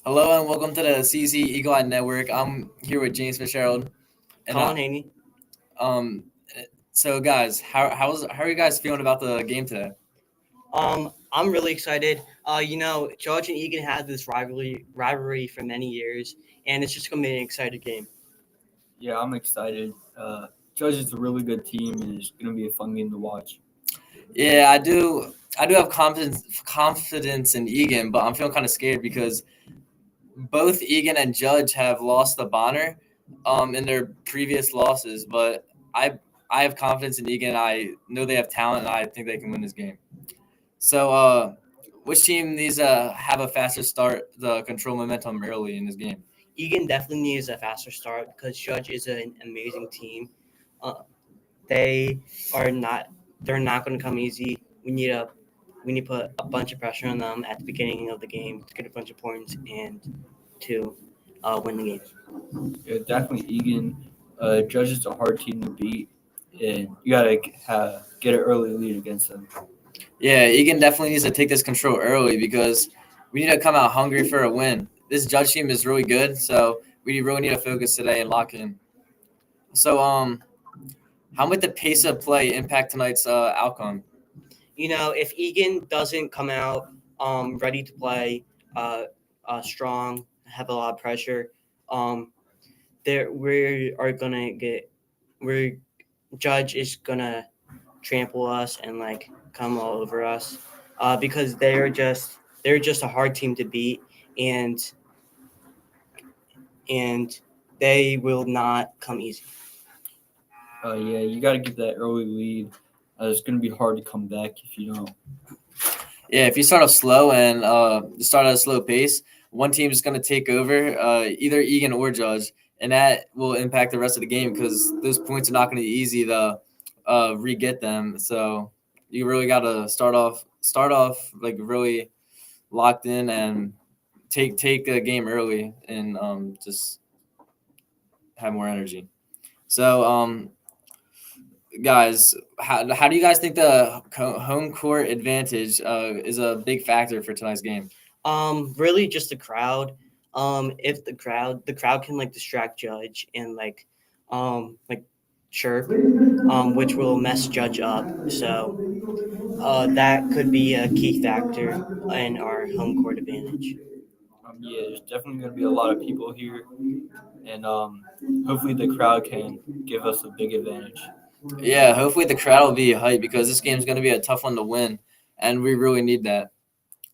Hello and welcome to the CC Eagle Eye Network. I'm here with James Fitzgerald, and Colin Haney. um, so guys, how are you guys feeling about the game today? I'm really excited. George and Egan had this rivalry for many years, and it's just gonna be an exciting game. Yeah, I'm excited. Judge is a really good team, and it's going to be a fun game to watch. Yeah, I do have confidence in Egan, but I'm feeling kind of scared because both Egan and Judge have lost the Bonner, in their previous losses. But I have confidence in Egan. I know they have talent, and I think they can win this game. So, which team needs to have a faster start to control momentum early in this game? Egan definitely needs a faster start because Judge is an amazing team. Uh, they are not. They're not going to come easy. We need to put a bunch of pressure on them at the beginning of the game to get a bunch of points and to win the game. Yeah, definitely Egan. Judge is a hard team to beat, and you got to get an early lead against them. Yeah, Egan definitely needs to take this control early because we need to come out hungry for a win. This Judge team is really good, so we really need to focus today and lock in. So, how might the pace of play impact tonight's outcome? If Egan doesn't come out ready to play, strong, have a lot of pressure, um, there we are gonna get we're Judge is gonna trample us and like come all over us, because they're just a hard team to beat, and they will not come easy. Yeah, you got to get that early lead. It's going to be hard to come back if you don't. Yeah, if you start off slow and start at a slow pace, one team is going to take over, either Egan or Judge, and that will impact the rest of the game because those points are not going to be easy to re-get them. So you really got to start off like really locked in and take the game early and just have more energy. So guys, how do you guys think the home court advantage is a big factor for tonight's game? Really just the crowd. If the crowd can like distract Judge and like chirp, which will mess Judge up. So that could be a key factor in our home court advantage. Yeah, there's definitely going to be a lot of people here, and hopefully the crowd can give us a big advantage. Yeah, hopefully the crowd will be hyped because this game's going to be a tough one to win, and we really need that.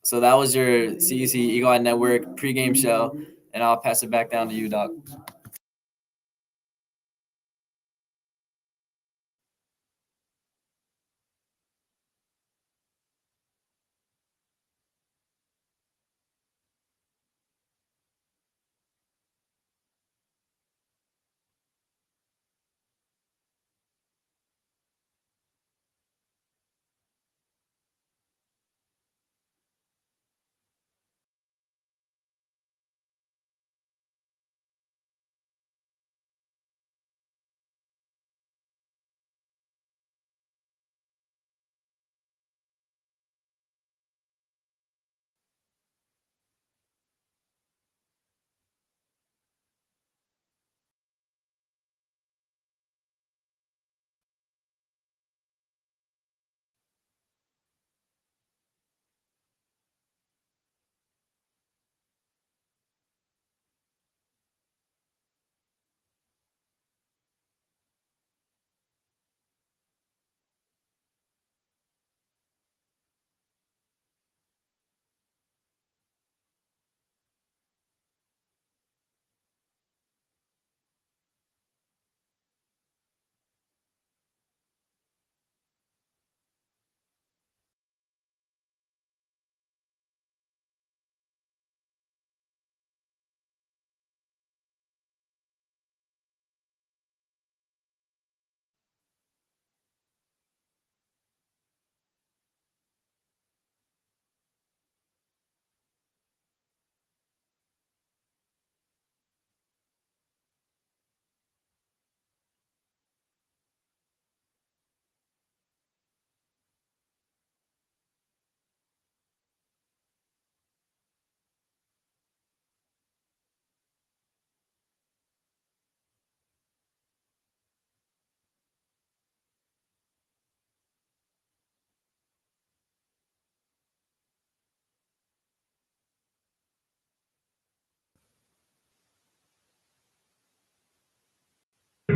So that was your CEC Eagle Eye Network pregame show, and I'll pass it back down to you, Doc.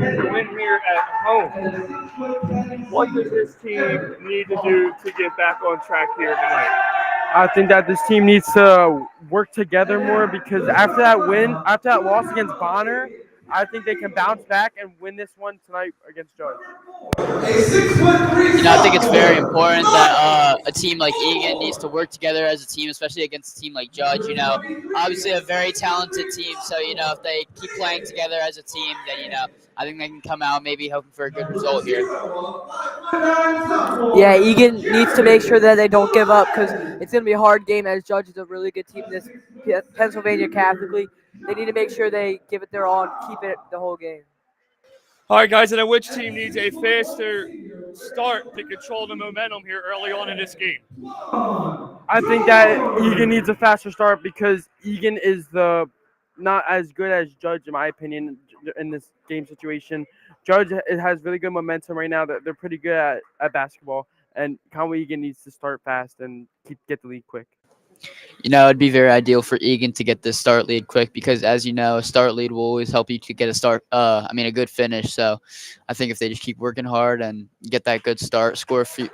to win here at home. What does this team need to do to get back on track here tonight? I think that this team needs to work together more because after that loss against Bonner, I think they can bounce back and win this one tonight against Judge. I think it's very important that a team like Egan needs to work together as a team, especially against a team like Judge. Obviously a very talented team. So, if they keep playing together as a team, then, I think they can come out maybe hoping for a good result here. Yeah, Egan needs to make sure that they don't give up because it's going to be a hard game as Judge is a really good team. This Pennsylvania Catholic League, they need to make sure they give it their all and keep it the whole game. All right, guys, and then which team needs a faster start to control the momentum here early on in this game? I think that Egan needs a faster start because Egan is not as good as Judge, in my opinion, in this game situation. Judge has really good momentum right now. They're pretty good at basketball, and Conwell Egan needs to start fast and get the lead quick. It'd be very ideal for Egan to get this start lead quick because, as you know, a start lead will always help you to get a good finish. So I think if they just keep working hard and get that good start, score a few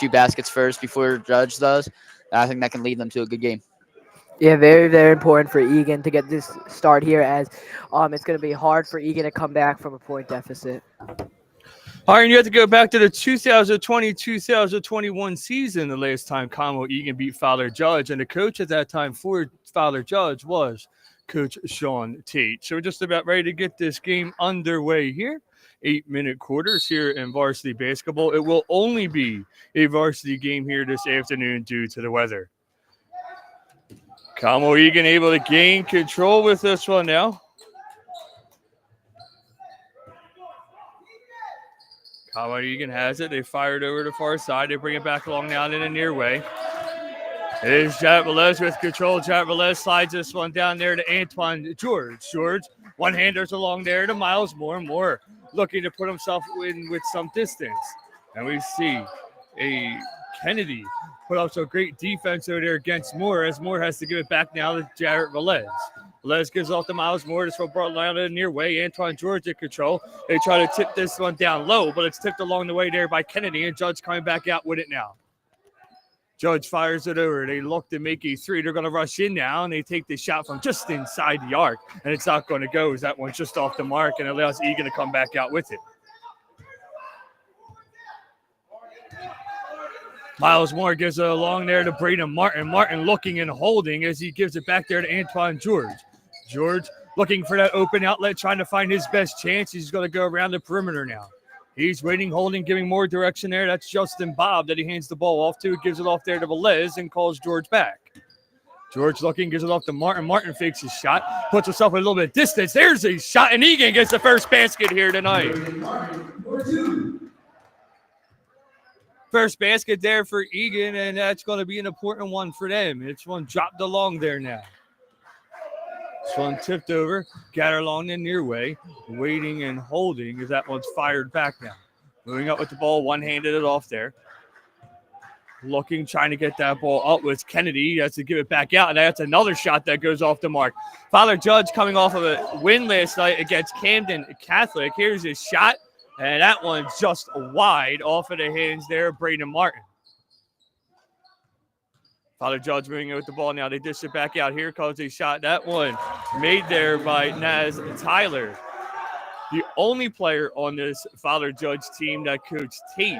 baskets first before Judge does, I think that can lead them to a good game. Yeah, very, very important for Egan to get this start here as it's going to be hard for Egan to come back from a point deficit. All right, and you have to go back to the 2020-2021 season, the last time Conwell Egan beat Fowler Judge, and the coach at that time for Fowler Judge was Coach Sean Tate. So we're just about ready to get this game underway here. 8-minute quarters here in varsity basketball. It will only be a varsity game here this afternoon due to the weather. Conwell Egan able to gain control with this one now. Conwell Egan has it. They fire it over to the far side. They bring it back along now in the near way. It is Jarrett Velez with control. Jarrett Velez slides this one down there to Antoine George. George, one-handers along there to Miles Moore. Moore looking to put himself in with some distance. And we see a Kennedy put up some great defense over there against Moore as Moore has to give it back now to Jarrett Velez. Velez gives off to Miles Moore. This one brought down to the near way. Antoine George in control. They try to tip this one down low, but it's tipped along the way there by Kennedy, and Judge coming back out with it now. Judge fires it over. They look to make a three. They're going to rush in now, and they take the shot from just inside the arc, and it's not going to go as that one's just off the mark and allows Egan to come back out with it. Miles Moore gives it along there to Braden Martin. Martin looking and holding as he gives it back there to Antoine George. George looking for that open outlet, trying to find his best chance. He's going to go around the perimeter now. He's waiting, holding, giving more direction there. That's Justin Bobb that he hands the ball off to. He gives it off there to Velez and calls George back. George looking, gives it off to Martin. Martin fakes his shot, puts himself a little bit of distance. There's a shot, and Egan gets the first basket here tonight. First basket there for Egan, and that's going to be an important one for them. It's one dropped along there now. This one tipped over, got her along the near way, waiting and holding as that one's fired back now. Moving up with the ball, one-handed it off there. Looking, trying to get that ball up with Kennedy. He has to give it back out, and that's another shot that goes off the mark. Fowler Judge coming off of a win last night against Camden Catholic. Here's his shot, and that one's just wide off of the hands there of Braden Martin. Fowler Judge moving with the ball now. They dish it back out. Here comes a shot. That one made there by Naz Tyler. The only player on this Fowler Judge team that Coach Tate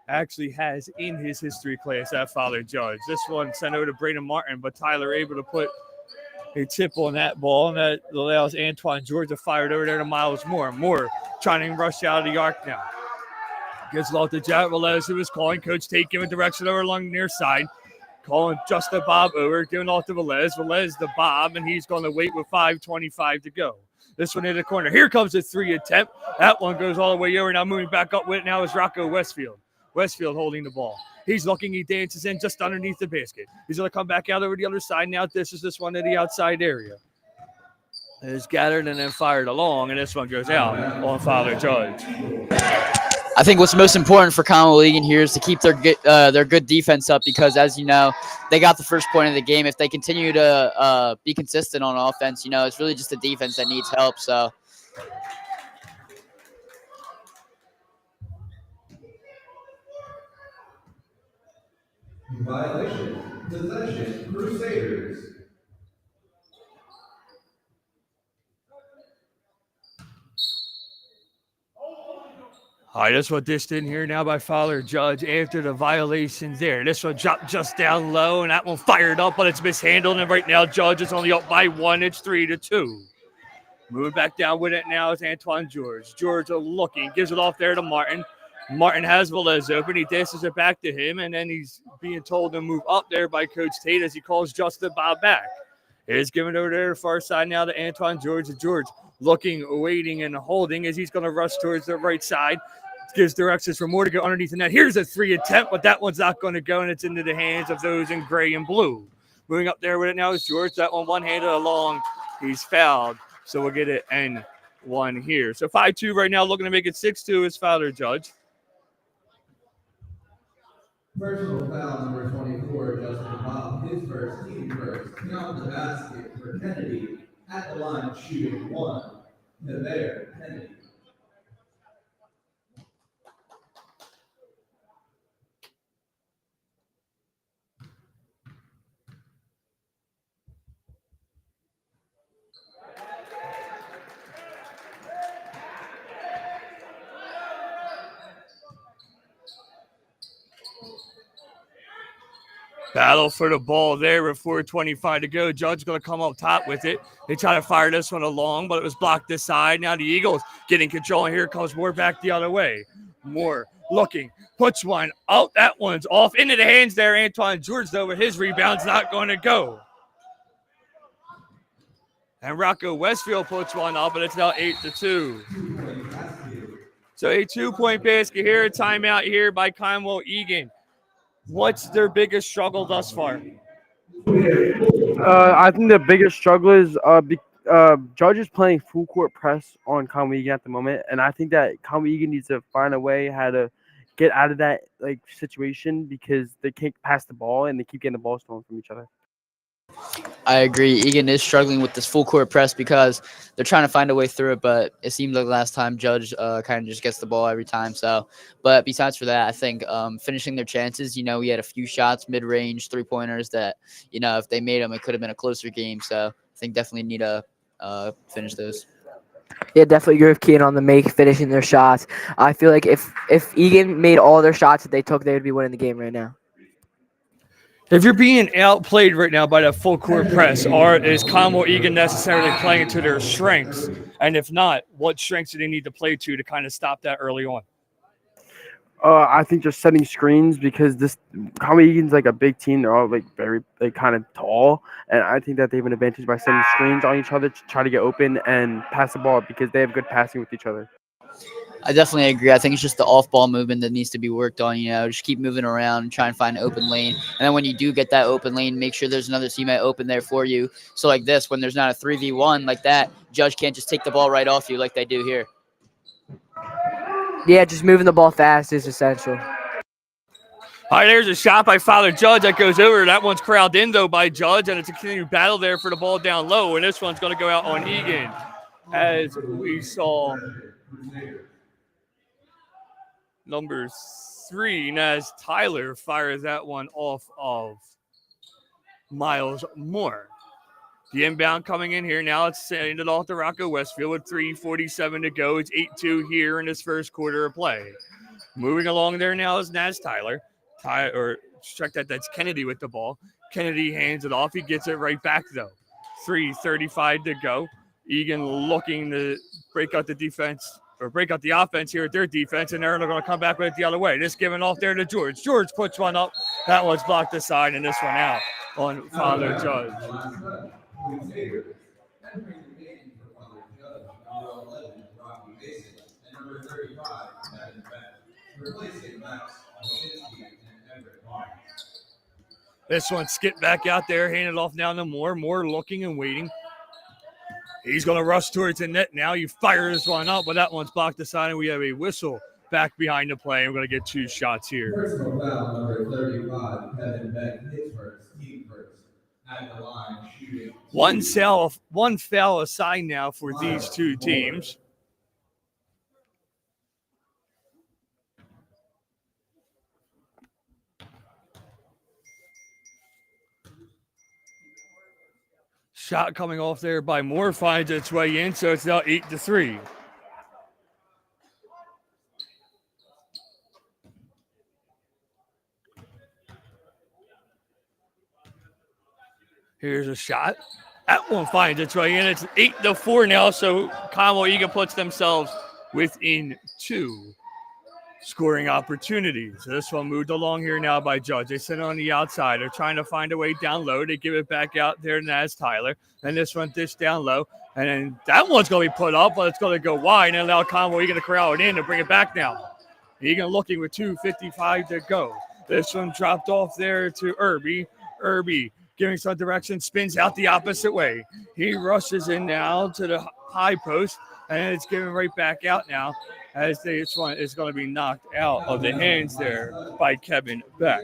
actually has in his history class at Fowler Judge. This one sent over to Braden Martin, but Tyler able to put a tip on that ball, and that allows Antoine George to fire it over there to Miles Moore. Moore trying to rush out of the arc now. Gets it off to Jarrett Velez, who is calling. Coach Tate giving direction over along the near side. Calling Justin Bobb over, giving off to Velez. Velez to Bobb, and he's going to wait with 5:25 to go. This one in the corner. Here comes a three attempt. That one goes all the way over. Now moving back up with it now is Rocco Westfield. Westfield holding the ball. He's looking. He dances in just underneath the basket. He's going to come back out over the other side. Now this is this one to the outside area. It's gathered and then fired along, and this one goes out on Fowler Judge. I think what's most important for Conwell Egan here is to keep their good defense up because, as you know, they got the first point of the game. If they continue to be consistent on offense, it's really just the defense that needs help. So Violation. Possession. Crusaders. All right, this one dished in here now by Fowler Judge after the violations there. This one dropped just down low, and that one fired up, but it's mishandled. And right now, Judge is only up by 1. It's 3-2. Moving back down with it now is Antoine George. George looking, gives it off there to Martin. Martin has Velez open. He dashes it back to him, and then he's being told to move up there by Coach Tate as he calls Justin Bob back. It is given over there to the far side now to Antoine George. George looking, waiting, and holding as he's going to rush towards the right side. Gives directions for more to go underneath the net. Here's a 3 attempt, but that one's not going to go, and it's into the hands of those in gray and blue. Moving up there with it now is George. That one-handed along. He's fouled, so we'll get it N1 here. So 5-2 right now, looking to make it 6-2 is Fowler Judge. Personal foul number 24, Justin Bob, his first, team first. Count the basket for Kennedy. At the line, shooting 1. Nevere, Kennedy. Battle for the ball there with 4:25 to go. Judge going to come up top with it. They try to fire this one along, but it was blocked this side. Now the Eagles getting control, and here comes Moore back the other way. Moore looking, puts one out. That one's off into the hands there. Antoine George, though, with his rebound's not going to go. And Rocco Westfield puts one up, but it's now 8-2. So a 2-point basket here, a timeout here by Conwell Egan. What's their biggest struggle thus far? I think the biggest struggle is Judge is playing full court press on Conwell Egan at the moment, and I think that Conwell Egan needs to find a way how to get out of that situation because they can't pass the ball and they keep getting the ball stolen from each other. I agree. Egan is struggling with this full court press because they're trying to find a way through it, but it seemed like last time Judge kind of just gets the ball every time. So, but besides for that, I think finishing their chances, we had a few shots, mid-range, three-pointers that, if they made them, it could have been a closer game. So I think definitely need to finish those. Yeah, definitely agree with Kean on the finishing their shots. I feel like if Egan made all their shots that they took, they would be winning the game right now. If you're being outplayed right now by that full court press, or is Conwell Egan necessarily playing to their strengths? And if not, what strengths do they need to play to kind of stop that early on? I think just setting screens because this Conwell Egan's like a big team. They're all very kind of tall, and I think that they have an advantage by setting screens on each other to try to get open and pass the ball because they have good passing with each other. I definitely agree. I think it's just the off-ball movement that needs to be worked on. Just keep moving around and try and find an open lane. And then when you do get that open lane, make sure there's another teammate open there for you. So like this, when there's not a 3v1 like that, Judge can't just take the ball right off you like they do here. Yeah, just moving the ball fast is essential. All right, there's a shot by Fowler Judge that goes over. That one's corralled in, though, by Judge, and it's a continued battle there for the ball down low. And this one's going to go out on Egan, as we saw number 3, Naz Tyler, fires that one off of Miles Moore. The inbound coming in here now. It's sending it off to Rocco Westfield with 3:47 to go. It's 8-2 here in this first quarter of play. Moving along there now is Naz Tyler. Check that. That's Kennedy with the ball. Kennedy hands it off. He gets it right back, though. 3:35 to go. Egan looking to break out the defense or break out the offense here at their defense, and they're going to come back with it the other way. This given off there to George. George puts one up. That one's blocked aside, and this one out on Fowler Judge. This one skipped back out there, handed off now to Moore. Moore looking and waiting. He's going to rush towards the net now. You fire this one up, but that one's blocked aside, and we have a whistle back behind the play. We're going to get 2 shots here. Personal foul number 35, Kevin Beck, his first, team first. At the line, shooting. One foul aside now for these two teams. Shot coming off there by Moore finds its way in, so it's now 8-3. Here's a shot. That one finds its way in. It's 8-4 now, so Conwell Egan puts themselves within 2 scoring opportunities. This one moved along here now by Judge. They sit on the outside. They're trying to find a way down low. They give it back out there to Naz Tyler. And this one dished down low. And then that one's going to be put up, but it's going to go wide and allow Conwell Egan to corral it in and bring it back now. Egan looking with 2:55 to go. This one dropped off there to Irby. Irby giving some direction, spins out the opposite way. He rushes in now to the high post, and it's given right back out now as this one is going to be knocked out of the hands there by Kevin Beck.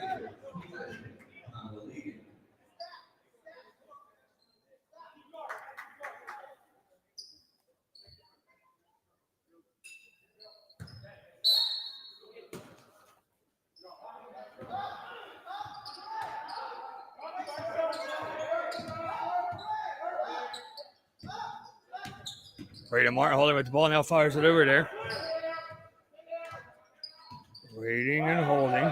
Braden Martin holding with the ball, now fires it over there. Waiting and holding.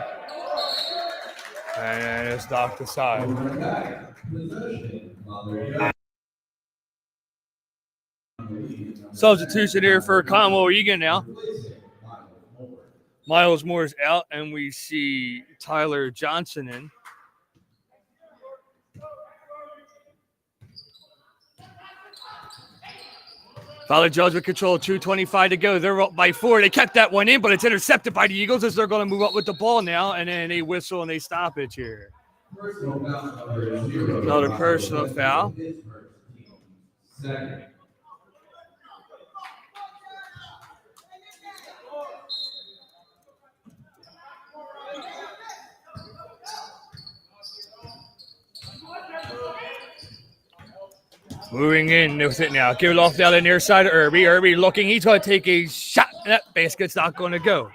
And it's knocked aside. Substitution here for Conwell Egan now. Miles Moore's out, and we see Tyler Johnson in. Fowler Judge with control, 2:25 to go. They're up by 4. They kept that one in, but it's intercepted by the Eagles as they're going to move up with the ball now, and then they whistle and they stop it here. Another personal foul. Moving in with it now. Give it off down the near side of Irby. Irby looking. He's going to take a shot. That basket's not going to go.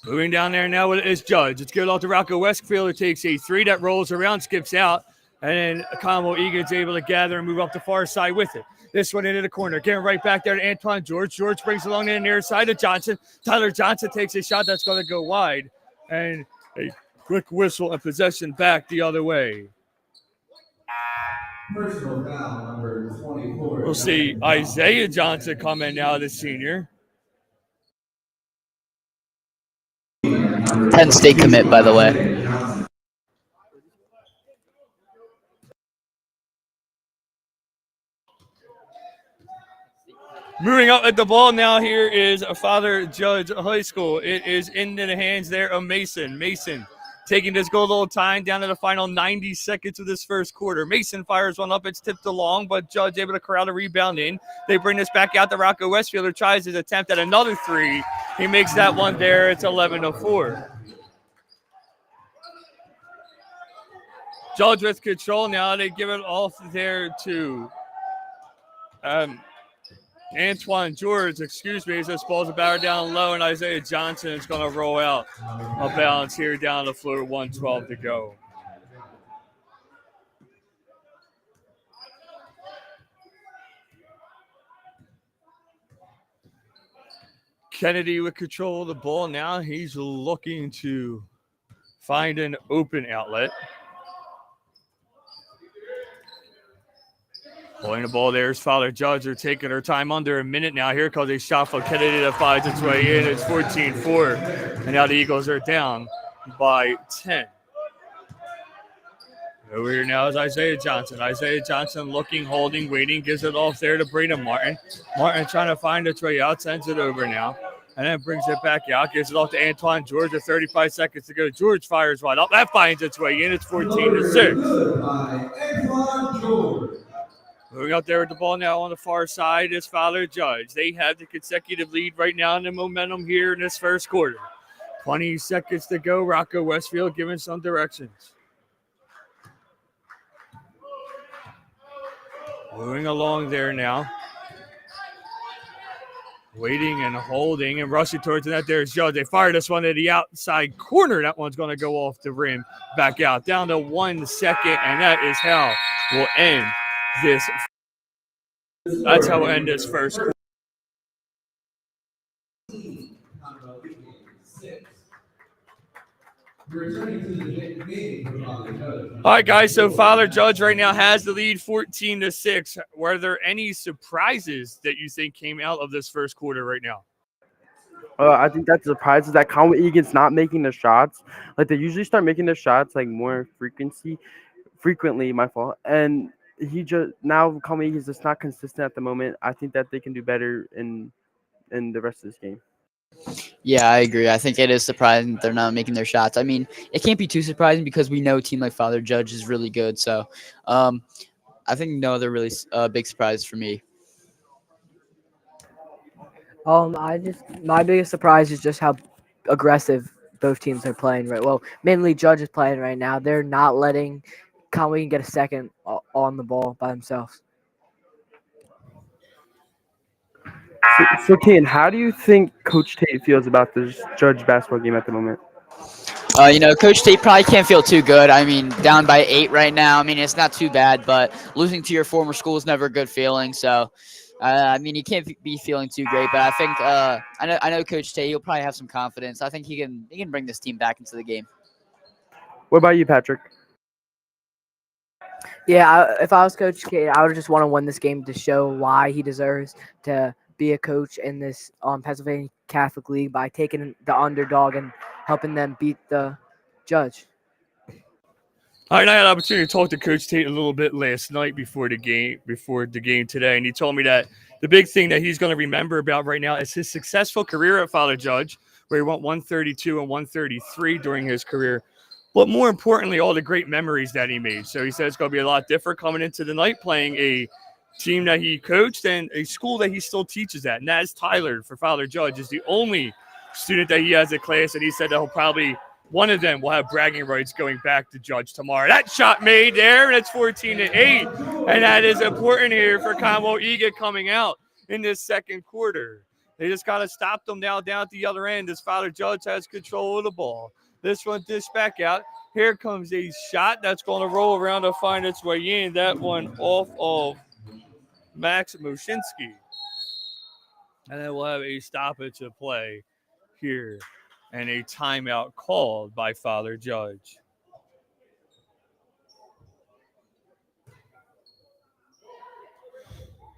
Moving down there now is Judge. It's given off to Rocco Westfield, who takes a 3 that rolls around, skips out, and then Conwell Egan's able to gather and move up the far side with it. This one into the corner. Getting right back there to Antoine George. George brings along the near side of Johnson. Tyler Johnson takes a shot that's going to go wide. And a quick whistle and possession back the other way. Personal foul number 24. We'll see Isaiah Johnson come in now, the senior. Penn State commit, by the way. Moving up at the ball now here is Father Judge High School. It is into the hands there of Mason. Mason taking this goal a little time down to the final 90 seconds of this first quarter. Mason fires one up. It's tipped along, but Judge able to corral a rebound in. They bring this back out to Rocco Westfield, who tries his attempt at another 3. He makes that one there. It's 11-4. Judge with control now. They give it off there to Antoine George, as this ball's battered down low, and Isaiah Johnson is going to roll out a bounce here down the floor, 1:12 to go. Kennedy with control of the ball now. He's looking to find an open outlet. Pulling the ball there is Fowler Judge. They're taking her time under a minute now. Here comes a shot from Kennedy that finds its way in. It's 14-4. And now the Eagles are down by 10. Over here now is Isaiah Johnson. Isaiah Johnson looking, holding, waiting. Gives it off there to Braden Martin. Martin trying to find its way out. Sends it over now. And then brings it back out. Gives it off to Antoine George with 35 seconds to go. George fires wide up. That finds its way in. It's 14-6. Antoine George. Moving out there with the ball now on the far side is Fowler Judge. They have the consecutive lead right now in the momentum here in this first quarter. 20 seconds to go. Rocco Westfield giving some directions. Moving along there now. Waiting and holding and rushing towards the net. There's Judge. They fire this one to the outside corner. That one's going to go off the rim. Back out. Down to 1 second, and that is how we'll end this. That's how we'll end this first quarter. Conwell Egan, 6. Returning to the game for Father Judge. All right, guys. So Father Judge right now has the lead 14-6. Were there any surprises that you think came out of this first quarter right now? I think that surprises that Conwell Egan's not making the shots. Like they usually start making the shots like more frequently. My fault. And he just now Conwell Egan's just not consistent at the moment. I think that they can do better in the rest of this game. Yeah, I agree. I think it is surprising that they're not making their shots. I mean, it can't be too surprising because we know a team like Father Judge is really good. So I think no other really big surprise for me. My biggest surprise is just how aggressive both teams are playing right. Well, mainly Judge is playing right now. They're not letting Conway get a second on the ball by themselves. So Kane, how do you think Coach Tate feels about this Judge basketball game at the moment? Coach Tate probably can't feel too good. I mean, down by 8 right now. I mean, it's not too bad, but losing to your former school is never a good feeling. So, I mean, he can't be feeling too great. But I think I know Coach Tate. He'll probably have some confidence. I think he can bring this team back into the game. What about you, Patrick? Yeah, if I was Coach Tate, I would just want to win this game to show why he deserves to be a coach in this Pennsylvania Catholic League by taking the underdog and helping them beat the Judge. All right, I had an opportunity to talk to Coach Tate a little bit last night before the game today, and he told me that the big thing that he's going to remember about right now is his successful career at Father Judge, where he went 132 and 133 during his career, but more importantly, all the great memories that he made. So he said it's going to be a lot different coming into the night playing a team that he coached and a school that he still teaches at. Naz Tyler for Father Judge is the only student that he has in class, and he said that he'll probably – one of them will have bragging rights going back to Judge tomorrow. That shot made there, and it's 14-8. And that is important here for Conwell Egan coming out in this second quarter. They just got to stop them now down at the other end as Father Judge has control of the ball. This one dished back out. Here comes a shot that's going to roll around to find its way in. That one off of Max Moshinsky. And then we'll have a stoppage to play here and a timeout called by Father Judge.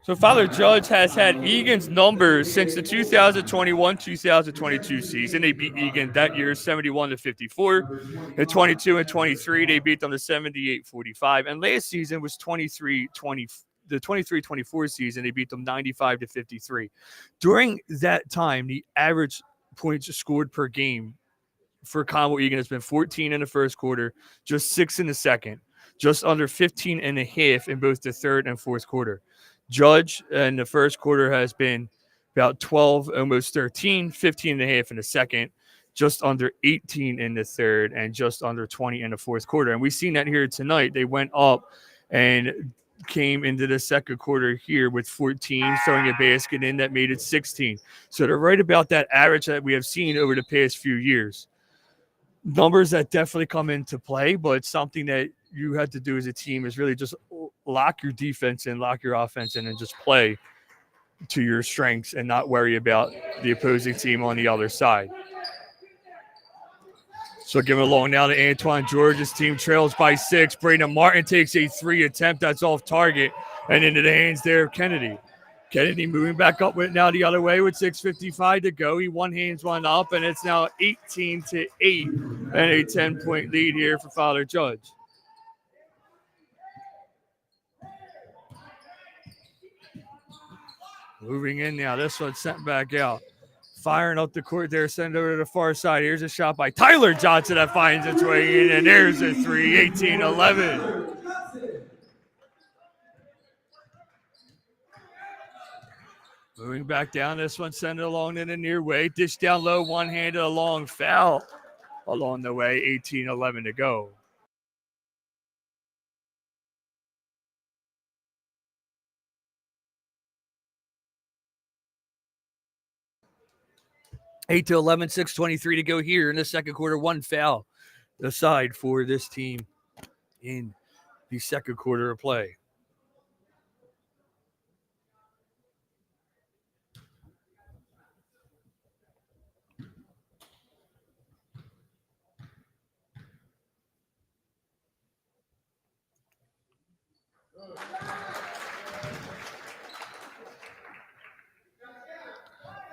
So Father Judge has had Egan's numbers since the 2021-2022 season. They beat Egan that year 71-54. In 22 and 23, they beat them to 78-45. And last season was 23-20. The 23-24 season, they beat them 95-53. During that time, the average points scored per game for Conwell Egan has been 14 in the first quarter, just 6 in the second, just under 15 and a half in both the third and fourth quarter. Judge in the first quarter has been about 12, almost 13, 15 and a half in the second, just under 18 in the third, and just under 20 in the fourth quarter. And we've seen that here tonight. They went up and came into the second quarter here with 14, throwing a basket in that made it 16. So they're right about that average that we have seen over the past few years. Numbers that definitely come into play, but something that you had to do as a team is really just lock your defense in, lock your offense in, and just play to your strengths and not worry about the opposing team on the other side. So give it along now to Antoine George's team trails by 6. Braden Martin takes a 3 attempt that's off target and into the hands there of Kennedy. Kennedy moving back up with now the other way with 6:55 to go. He one-hands one up, and it's now 18-8 and a 10-point lead here for Father Judge. Moving in now. This one's sent back out. Firing up the court there, send over to the far side. Here's a shot by Tyler Johnson that finds its way in, and there's a 3, 18-11. Moving back down, this one send it along in the near way. Dish down low, one-handed, a long foul along the way, 18-11 to go. 8 to 11, 6:23 to go here in the second quarter. One foul aside for this team in the second quarter of play.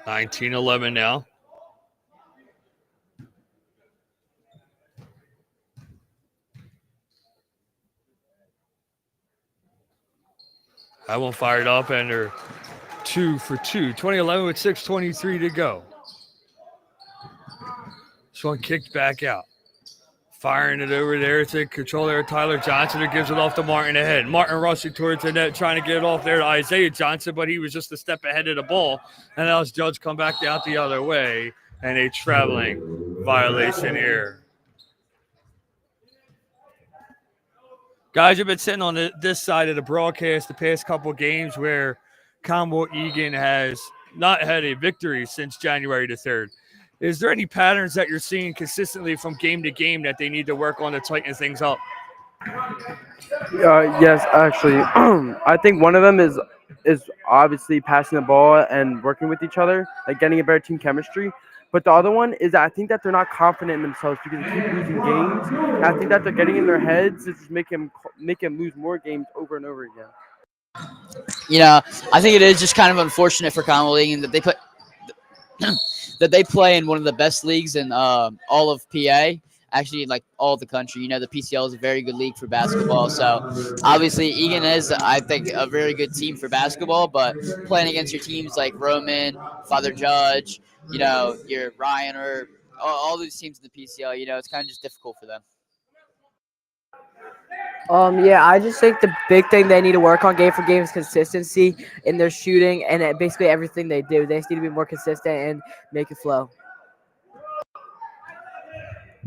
(19-11) now. That one fired up, and they're 2 for 2. 20-11 with 6:23 to go. This one kicked back out. Firing it over there to control there. Tyler Johnson, who gives it off to Martin ahead. Martin rushing towards the net, trying to get it off there to Isaiah Johnson, but he was just a step ahead of the ball. And now his Judge come back out the other way, and a traveling violation here. Guys, have been sitting on this side of the broadcast the past couple games where Conwell Egan has not had a victory since January the 3rd. Is there any patterns that you're seeing consistently from game to game that they need to work on to tighten things up? Yes, actually, I think one of them is obviously passing the ball and working with each other, like getting a better team chemistry. But the other one is that I think that they're not confident in themselves because they keep losing games. And I think that they're getting in their heads to just make them lose more games over and over again. I think it is just kind of unfortunate for Conwell Egan that they put that they play in one of the best leagues in all of PA, actually like all of the country. The PCL is a very good league for basketball. So obviously Egan is, I think, a very good team for basketball, but playing against your teams like Roman, Father Judge, your Ryan, or all these teams in the PCL, it's kind of just difficult for them. Yeah, I just think the big thing they need to work on game for game is consistency in their shooting and basically everything they do. They just need to be more consistent and make it flow.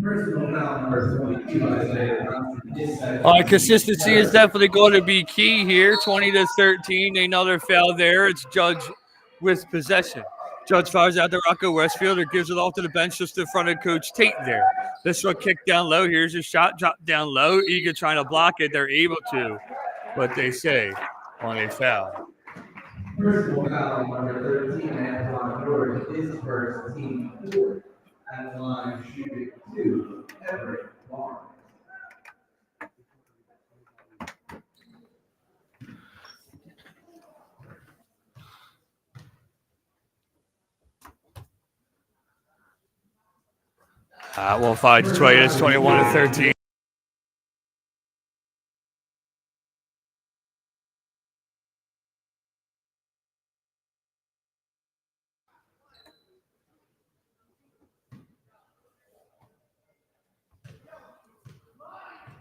Personal foul number 22, Isaiah Johnson. Consistency is definitely going to be key here. 20-13, another foul there. It's Judge with possession. Judge fires out to Rocco Westfielder, gives it off to the bench just in front of Coach Tate there. This one kicked down low. Here's a shot, dropped down low. Egan trying to block it. They're able to, but they say on a foul. Personal foul number 13, Antoine George, his first, team 4. At the line, shooting 2, Everett Barnes. Well, 5-20. It's 21-13.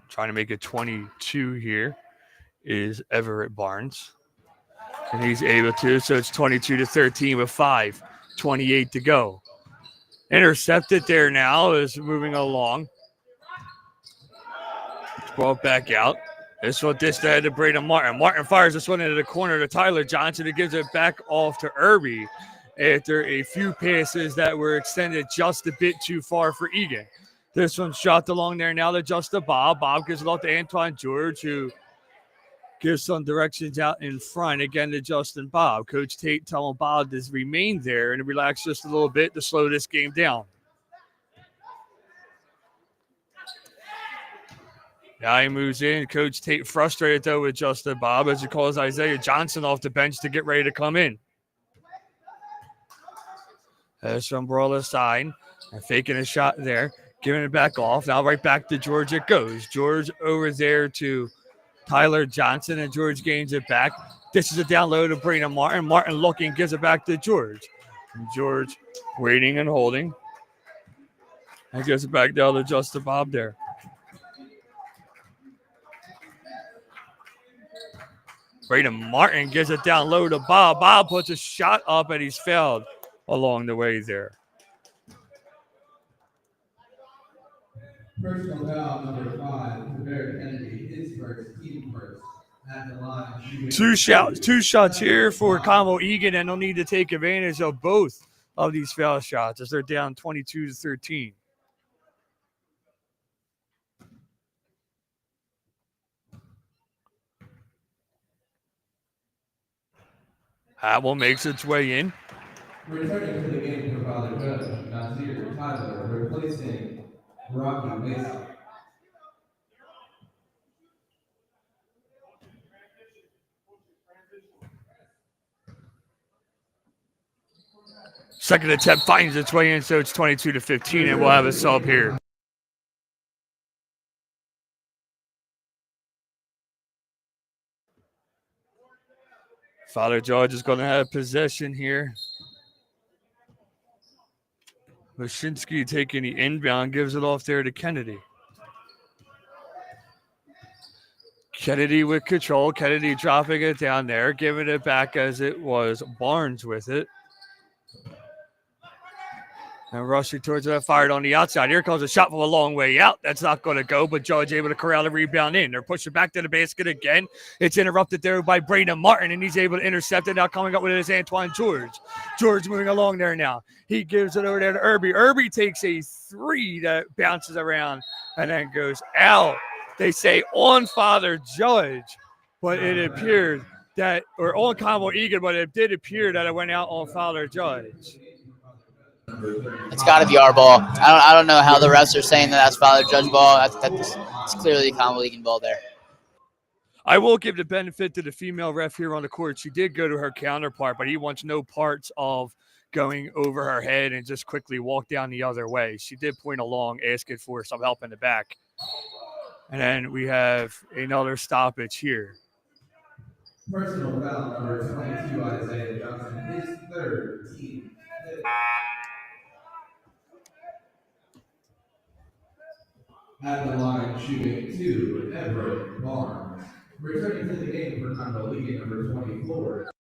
Trying to make it 22 here is Everett Barnes. And he's able to, so it's 22-13 with 5:28 to go. Intercepted there now, is moving along. Brought back out. This one dished ahead to Braden Martin. Martin fires this one into the corner to Tyler Johnson, who gives it back off to Irby after a few passes that were extended just a bit too far for Egan. This one shot along there now to Justin Bob. Bob gives it off to Antoine George, who gives some directions out in front again to Justin Bob. Coach Tate telling Bob to remain there and relax just a little bit to slow this game down. Now he moves in. Coach Tate frustrated, though, with Justin Bob as he calls Isaiah Johnson off the bench to get ready to come in. There's from Brawler's side and faking a shot there. Giving it back off. Now right back to George it goes. George over there to Tyler Johnson, and George gains it back. This is a down low to Braden Martin. Martin looking, gives it back to George. And George waiting and holding. And gives it back down to Justin Bob there. Braden Martin gives it down low to Bob. Bob puts a shot up, and he's fouled along the way there. Personal foul number 5, Tavera Kennedy, his first, team first. At the line, Two shots here for Conwell Egan, and they'll need to take advantage of both of these foul shots as they're down 22-13. Howell makes its way in. Returning to the game for Father Judge, Nazir Tyler replacing Rocky Mason. Second attempt finds its way in, so it's 22-15, and we'll have a sub here. Father Judge is going to have possession here. Wyszynski taking the inbound, gives it off there to Kennedy. Kennedy with control. Kennedy dropping it down there, giving it back as it was. Barnes with it. And rushing towards that, fired on the outside. Here comes a shot from a long way out. That's not going to go, but Judge able to corral the rebound in. They're pushing back to the basket again. It's interrupted there by Braden Martin, and he's able to intercept it. Now coming up with it is Antoine George. George moving along there now. He gives it over there to Irby. Irby takes a three that bounces around and then goes out. They say on Father Judge, but it appeared that, or on Conwell Egan, but it did appear that it went out on Father Judge. It's got to be our ball. I don't know how the refs are saying that that's Father Judge ball. It's clearly a Conwell Egan ball there. I will give the benefit to the female ref here on the court. She did go to her counterpart, but he wants no parts of going over her head and just quickly walk down the other way. She did point along, asking for some help in the back. And then we have another stoppage here. Personal foul number 22, Isaiah Johnson, his third team. At the line, shooting 2, Everett Barnes. Returning to the game for Conwell Egan, number 24.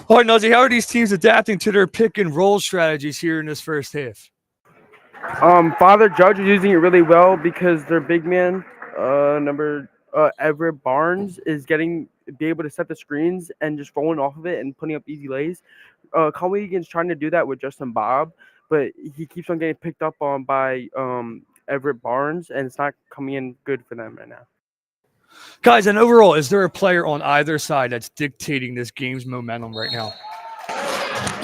All right, Nuzzy, how are these teams adapting to their pick and roll strategies here in this first half? Father Judge is using it really well because their big man, Everett Barnes, is be able to set the screens and just rolling off of it and putting up easy lays. Conwell Egan's trying to do that with Justin Bob, but he keeps on getting picked up on by Everett Barnes, and it's not coming in good for them right now. Guys, and overall, is there a player on either side that's dictating this game's momentum right now?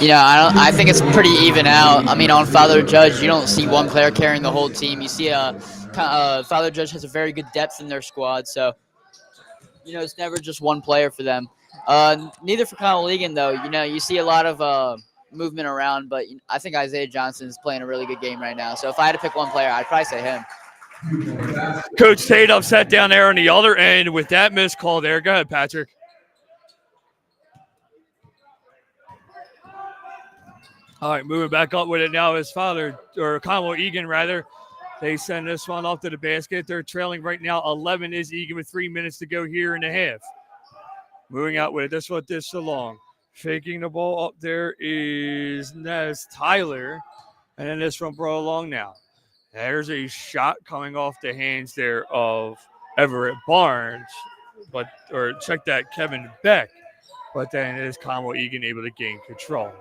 You know, I think it's pretty even out. I mean, on Father Judge, you don't see one player carrying the whole team. You see, Father Judge has a very good depth in their squad, so you know it's never just one player for them. Neither for Conwell Egan, though. You know, you see a lot of movement around, but I think Isaiah Johnson is playing a really good game right now. So if I had to pick one player, I'd probably say him. Coach Tate upset down there on the other end with that missed call there. Go ahead, Patrick. All right, moving back up with it now is Conwell Egan, rather. They send this one off to the basket. They're trailing right now. 11 is Egan with 3 minutes to go here in the half. Moving out with it. This one dish along. Faking the ball up there is Nez Tyler. And then this one brought along now. There's a shot coming off the hands there of Everett Barnes. Check that, Kevin Beck. But then it is Conwell Egan able to gain control.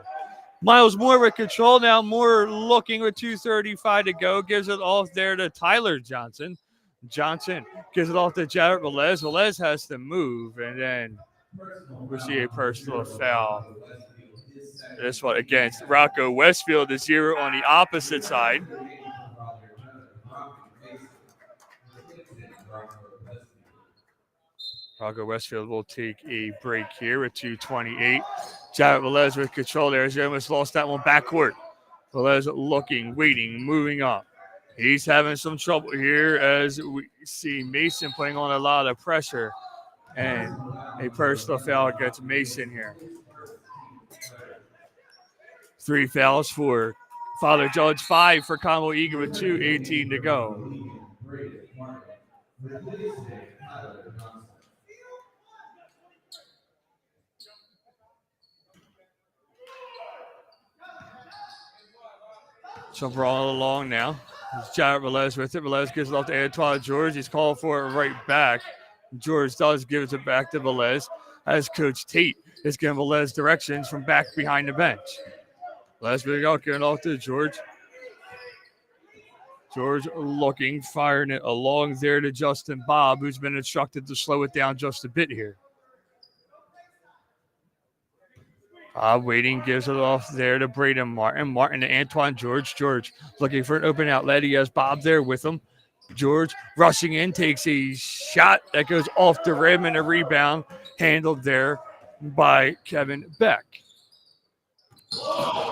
Miles Moore with control now. Moore looking with 2:35 to go. Gives it off there to Tyler Johnson. Johnson gives it off to Jared Velez. Velez has to move, and then we see a personal foul. This one against Rocco Westfield, the 0 on the opposite side. Rocco Westfield will take a break here with 2:28. Jared Velez with control there. He almost lost that one backcourt. Velez looking, waiting, moving up. He's having some trouble here as we see Mason putting on a lot of pressure. And a personal foul against Mason here. 3 fouls for Father Judge, 5 for Conwell Egan with 2:18 to go. So brawl along now. Jared Velez with it. Velez gives it off to Antoine George. He's called for it right back. George does give it back to Velez as Coach Tate is giving Velez directions from back behind the bench. Velez moving out, giving off to George. George looking, firing it along there to Justin Bob, who's been instructed to slow it down just a bit here. Bob waiting, gives it off there to Braden Martin. Martin to Antoine George. George looking for an open outlet. He has Bob there with him. George rushing in, takes a shot that goes off the rim and a rebound handled there by Kevin Beck.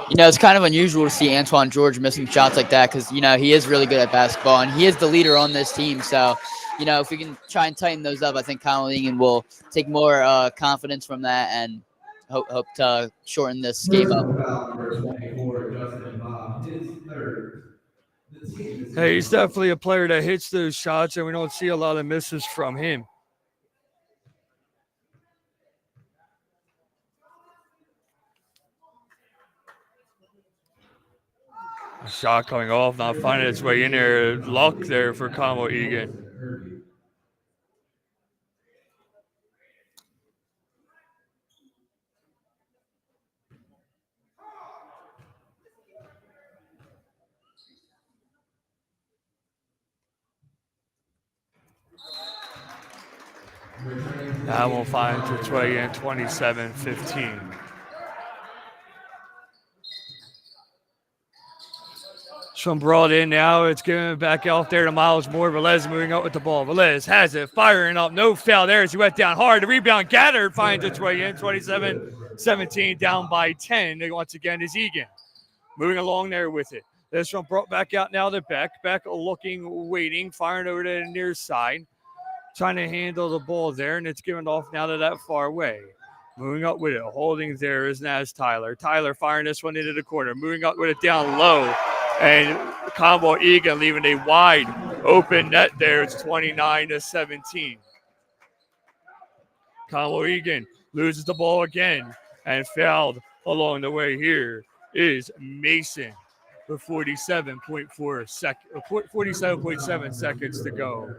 You know, it's kind of unusual to see Antoine George missing shots like that because, you know, he is really good at basketball and he is the leader on this team. So, you know, if we can try and tighten those up, I think Conwell Egan will take more confidence from that and hope to shorten this game up. Number 24, Justin Bob, his third. Hey, he's definitely a player that hits those shots, and we don't see a lot of misses from him. A shot coming off, not finding its way in there. Luck there for Conwell Egan. That won't find its way in 27-15. From brought in now, it's going back out there to Miles Moore. Velez moving out with the ball. Velez has it, firing up. No foul there as he went down hard. The rebound gathered, finds its way in. 27-17, down by 10. Once again is Egan. Moving along there with it. This one brought back out now to Beck. Beck looking, waiting, firing over to the near side. Trying to handle the ball there, and it's given off now to that far away. Moving up with it, holding there is Naz Tyler. Tyler firing this one into the corner. Moving up with it down low. And Conwell Egan leaving a wide open net there. It's 29-17. Conwell Egan loses the ball again and fouled along the way here is Mason with 47.7 seconds to go.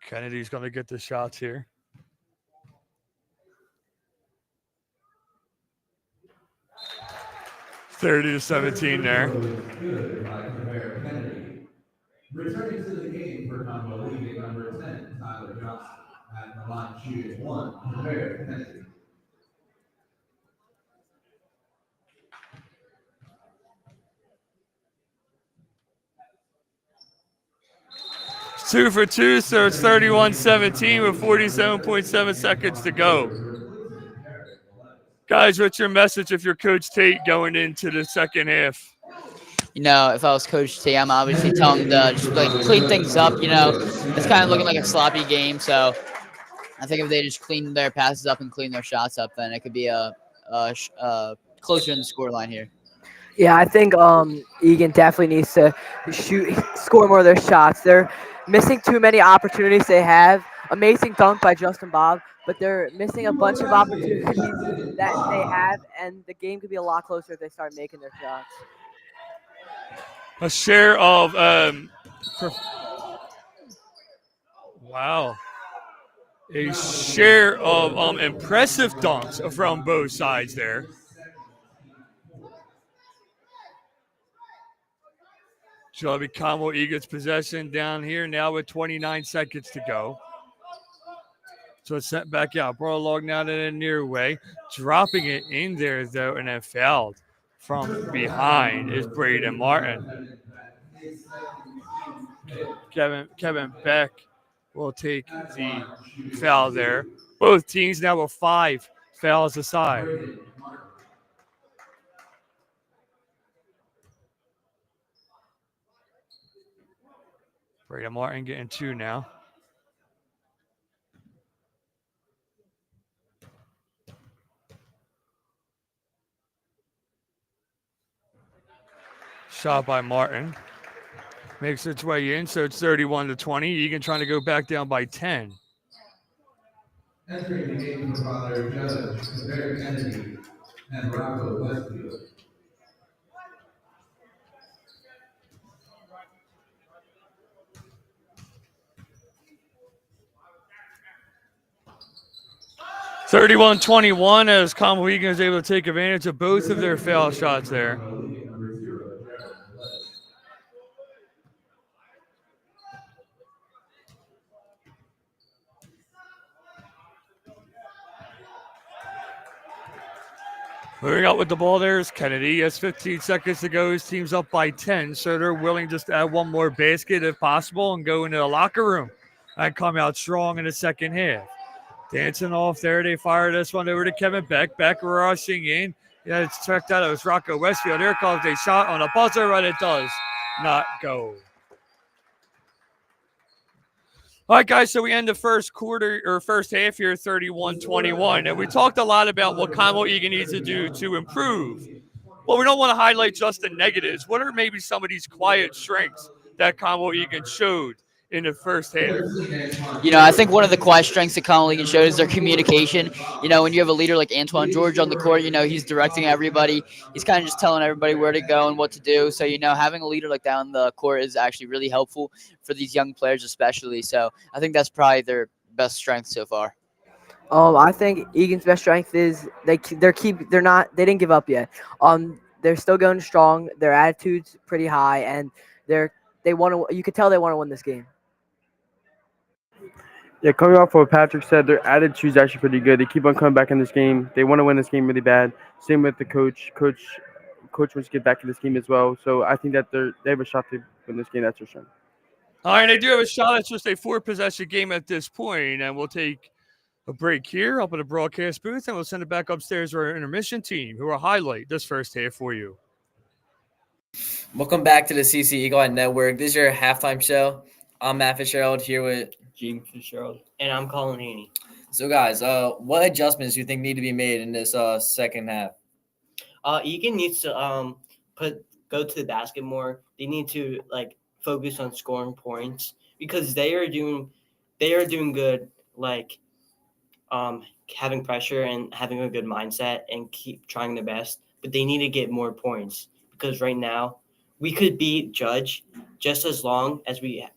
Kennedy's going to get the shots here. (30-17) there. Returning to the game for Conwell Egan, number 10, Tyler Johnson. At the line, shooting 1, Prepare Kennedy. 2 for 2, so it's 31-17 with 47.7 seconds to go. Guys, what's your message if you're Coach Tate going into the second half? You know, if I was Coach Tate, I'm obviously telling him to just like clean things up. You know, it's kind of looking like a sloppy game. So I think if they just clean their passes up and clean their shots up, then it could be a closer in the scoreline here. Yeah, I think Egan definitely needs to score more of their shots. They're missing too many opportunities they have. Amazing dunk by Justin Bob, but they're missing a bunch of opportunities that they have, and the game could be a lot closer if they start making their shots. A share of wow. A share of impressive dunks from both sides there. So it'll be Conwell Egan's possession down here now with 29 seconds to go. So it's sent back out. Ball along now to the near way. Dropping it in there, though, and then fouled from behind is Braden Martin. Kevin Beck will take the foul there. Both teams now with 5 fouls aside. Braden Martin getting 2 now. Shot by Martin. makes its way in. So it's 31-20. Egan trying to go back down by 10. Entering the game for Father Judge, Tavera Kennedy, and Rocco Westfield. Thirty-one 21 as Conwell Egan is able to take advantage of both of their foul shots there. Moving out with the ball there is Kennedy. Has 15 seconds to go. His team's up by 10, so they're willing just to add one more basket if possible and go into the locker room and come out strong in the second half. Dancing off there, they fire this one over to Kevin Beck. Beck rushing in. Yeah, it's checked out. It was Rocco Westfield. Here comes a shot on a buzzer, but it does not go. All right, guys, so we end the first quarter or first half here 31-21. And we talked a lot about what Conwell Egan needs to do to improve. Well, we don't want to highlight just the negatives. What are maybe some of these quiet strengths that Conwell Egan showed in the first half? I think one of the quiet strengths that Conwell Egan showed is their communication. When you have a leader like Antoine George on the court, he's directing everybody. He's kind of just telling everybody where to go and what to do. So, having a leader like that on the court is actually really helpful for these young players especially. So I think that's probably their best strength so far. I think Egan's best strength is they didn't give up yet. They're still going strong. Their attitude's pretty high, and they want to. You could tell they want to win this game. Yeah, coming off what Patrick said, their attitude's actually pretty good. They keep on coming back in this game. They want to win this game really bad. Same with the coach. Coach wants to get back in this game as well. So I think that they have a shot to win this game. That's for sure. All right, they do have a shot. It's just a 4-possession game at this point, and we'll take a break here up at the broadcast booth, and we'll send it back upstairs to our intermission team, who will highlight this first half for you. Welcome back to the CC Eagle Eye Network. This is your halftime show. I'm Matt Fitzgerald here with James Fitzgerald. And I'm Colin Haney. So, guys, what adjustments do you think need to be made in this second half? Egan needs to go to the basket more. They need to focus on scoring points because they are doing good. Having pressure and having a good mindset and keep trying their best, but they need to get more points because right now we could beat Judge just as long as we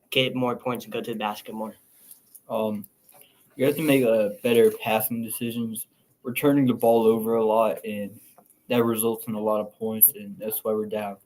get more points and go to the basket more. You have to make better passing decisions. We're turning the ball over a lot, and that results in a lot of points, and that's why we're down.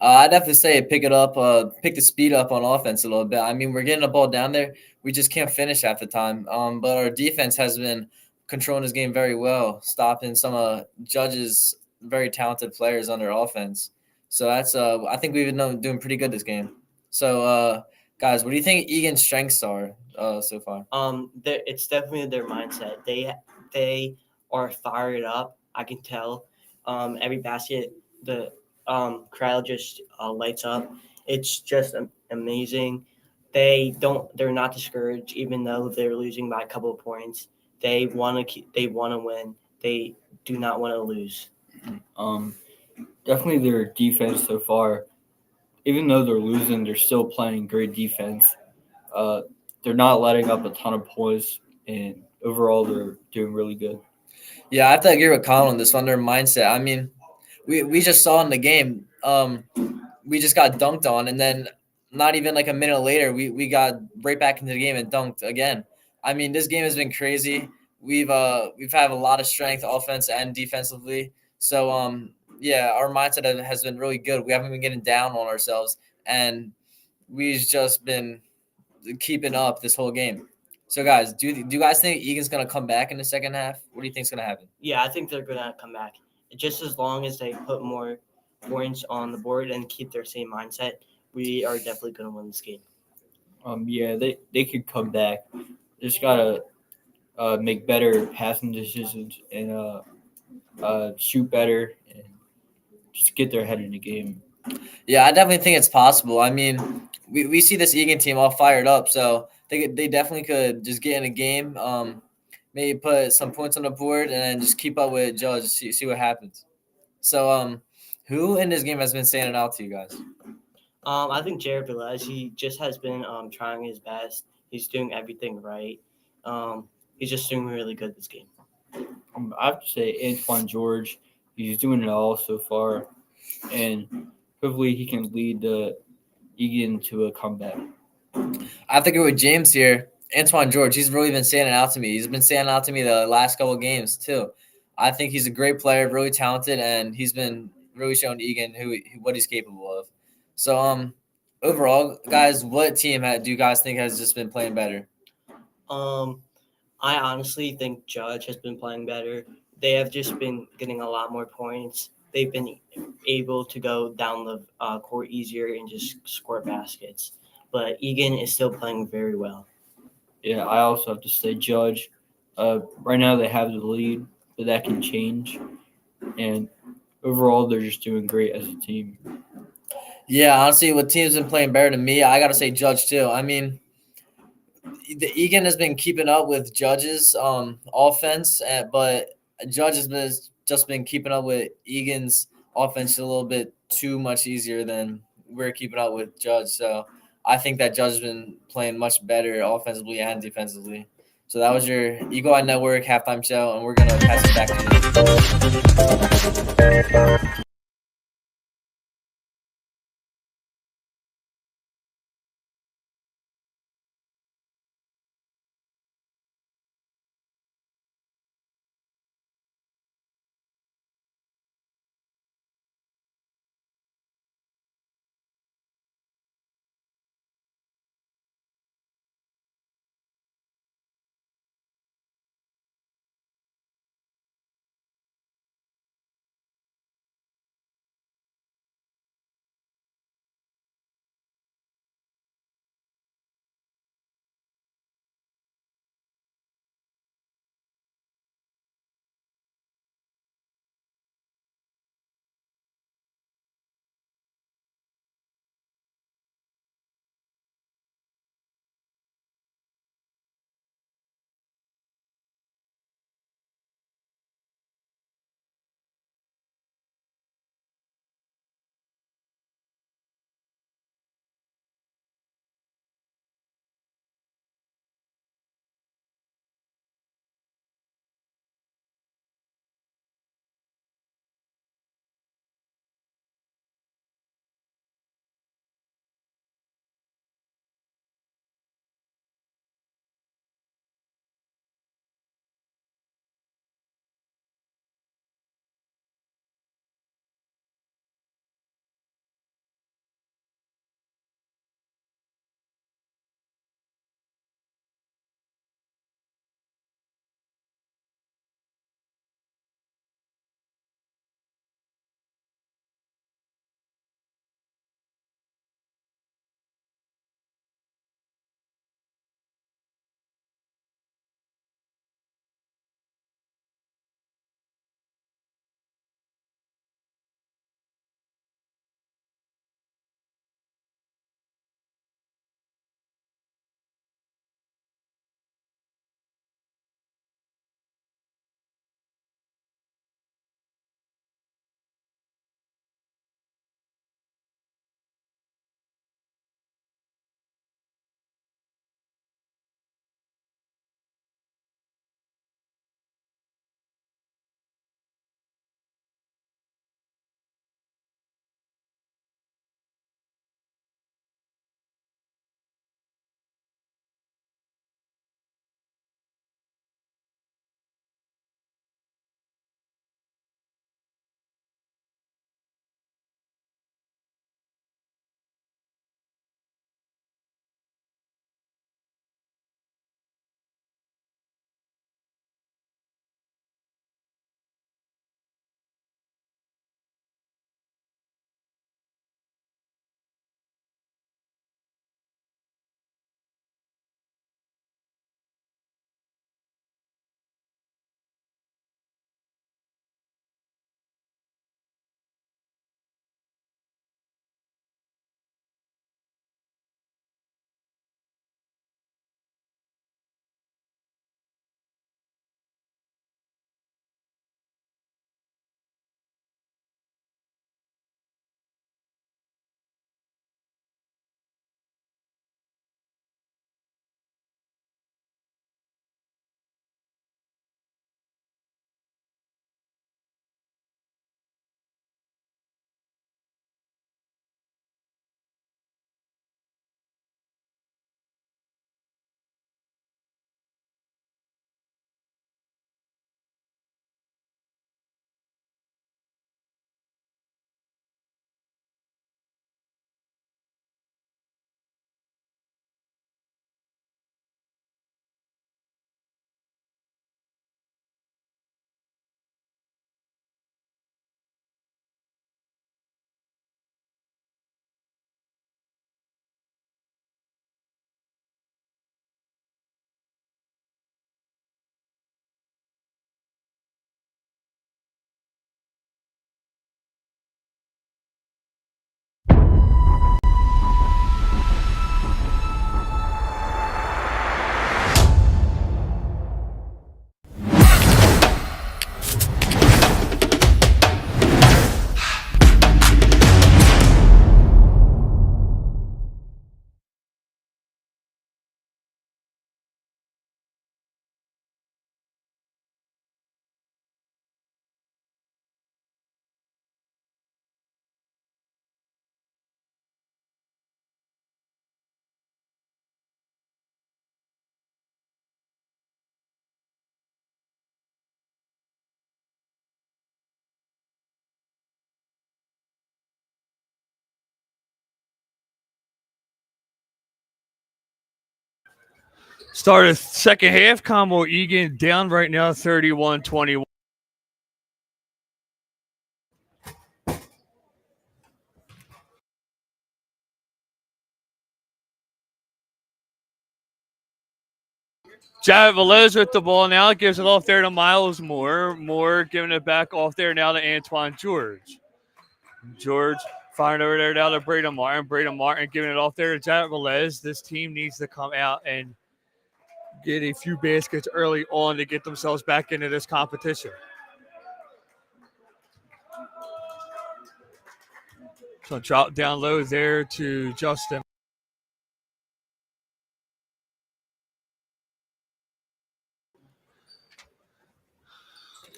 I'd have to say pick the speed up on offense a little bit. I mean, we're getting the ball down there. We just can't finish half the time. But our defense has been controlling this game very well, stopping some Judge's very talented players on their offense. So that's I think we've been doing pretty good this game. So, guys, what do you think Egan's strengths are so far? It's definitely their mindset. They are fired up. I can tell. Every basket, the crowd just lights up. It's just amazing. They're not discouraged, even though they're losing by a couple of points. They want to win. They do not want to lose. Definitely their defense so far. Even though they're losing, they're still playing great defense. They're not letting up a ton of points, and overall they're doing really good. Yeah, I have to agree with Colin on this one. Their mindset. I mean, we just saw in the game, we just got dunked on, and then not even a minute later, we got right back into the game and dunked again. I mean, this game has been crazy. We've had a lot of strength, offense and defensively. So yeah, our mindset has been really good. We haven't been getting down on ourselves, and we've just been keeping up this whole game. So, guys, do you guys think Egan's going to come back in the second half? What do you think is going to happen? Yeah, I think they're going to come back. Just as long as they put more points on the board and keep their same mindset, we are definitely going to win this game. Yeah, they could come back. Just got to make better passing decisions and shoot better and just get their head in the game. Yeah, I definitely think it's possible. I mean, we see this Egan team all fired up, so they definitely could just get in a game, maybe put some points on the board, and then just keep up with Judge, see what happens. So, who in this game has been standing out to you guys? I think Jared Velez, he just has been trying his best. He's doing everything right. He's just doing really good this game. I have to say Antoine George, he's doing it all so far, and hopefully he can lead Egan to a comeback. I have to go with James here. Antoine George, he's really been standing out to me. He's been standing out to me the last couple of games too. I think he's a great player, really talented, and he's been really showing Egan what he's capable of. So, overall, guys, what team do you guys think has just been playing better? I honestly think Judge has been playing better. They have just been getting a lot more points. They've been able to go down the court easier and just score baskets. But Egan is still playing very well. Yeah, I also have to say Judge. Right now they have the lead, but that can change. And overall, they're just doing great as a team. Yeah, honestly, what team's been playing better than me? I got to say Judge too. I mean, the Egan has been keeping up with Judge's offense, but Judge has just been keeping up with Egan's offense a little bit too much easier than we're keeping up with Judge. So I think that Judge has been playing much better offensively and defensively. So that was your Eagle Eye Network halftime show, and we're gonna pass it back to you. Start of second half. Conwell Egan down right now, 31-21. Jared Velez with the ball now. Gives it off there to Miles Moore. Moore giving it back off there now to Antoine George. George firing over there now to Braden Martin. Braden Martin giving it off there to Jared Velez. This team needs to come out and get a few baskets early on to get themselves back into this competition. So drop down low there to Justin.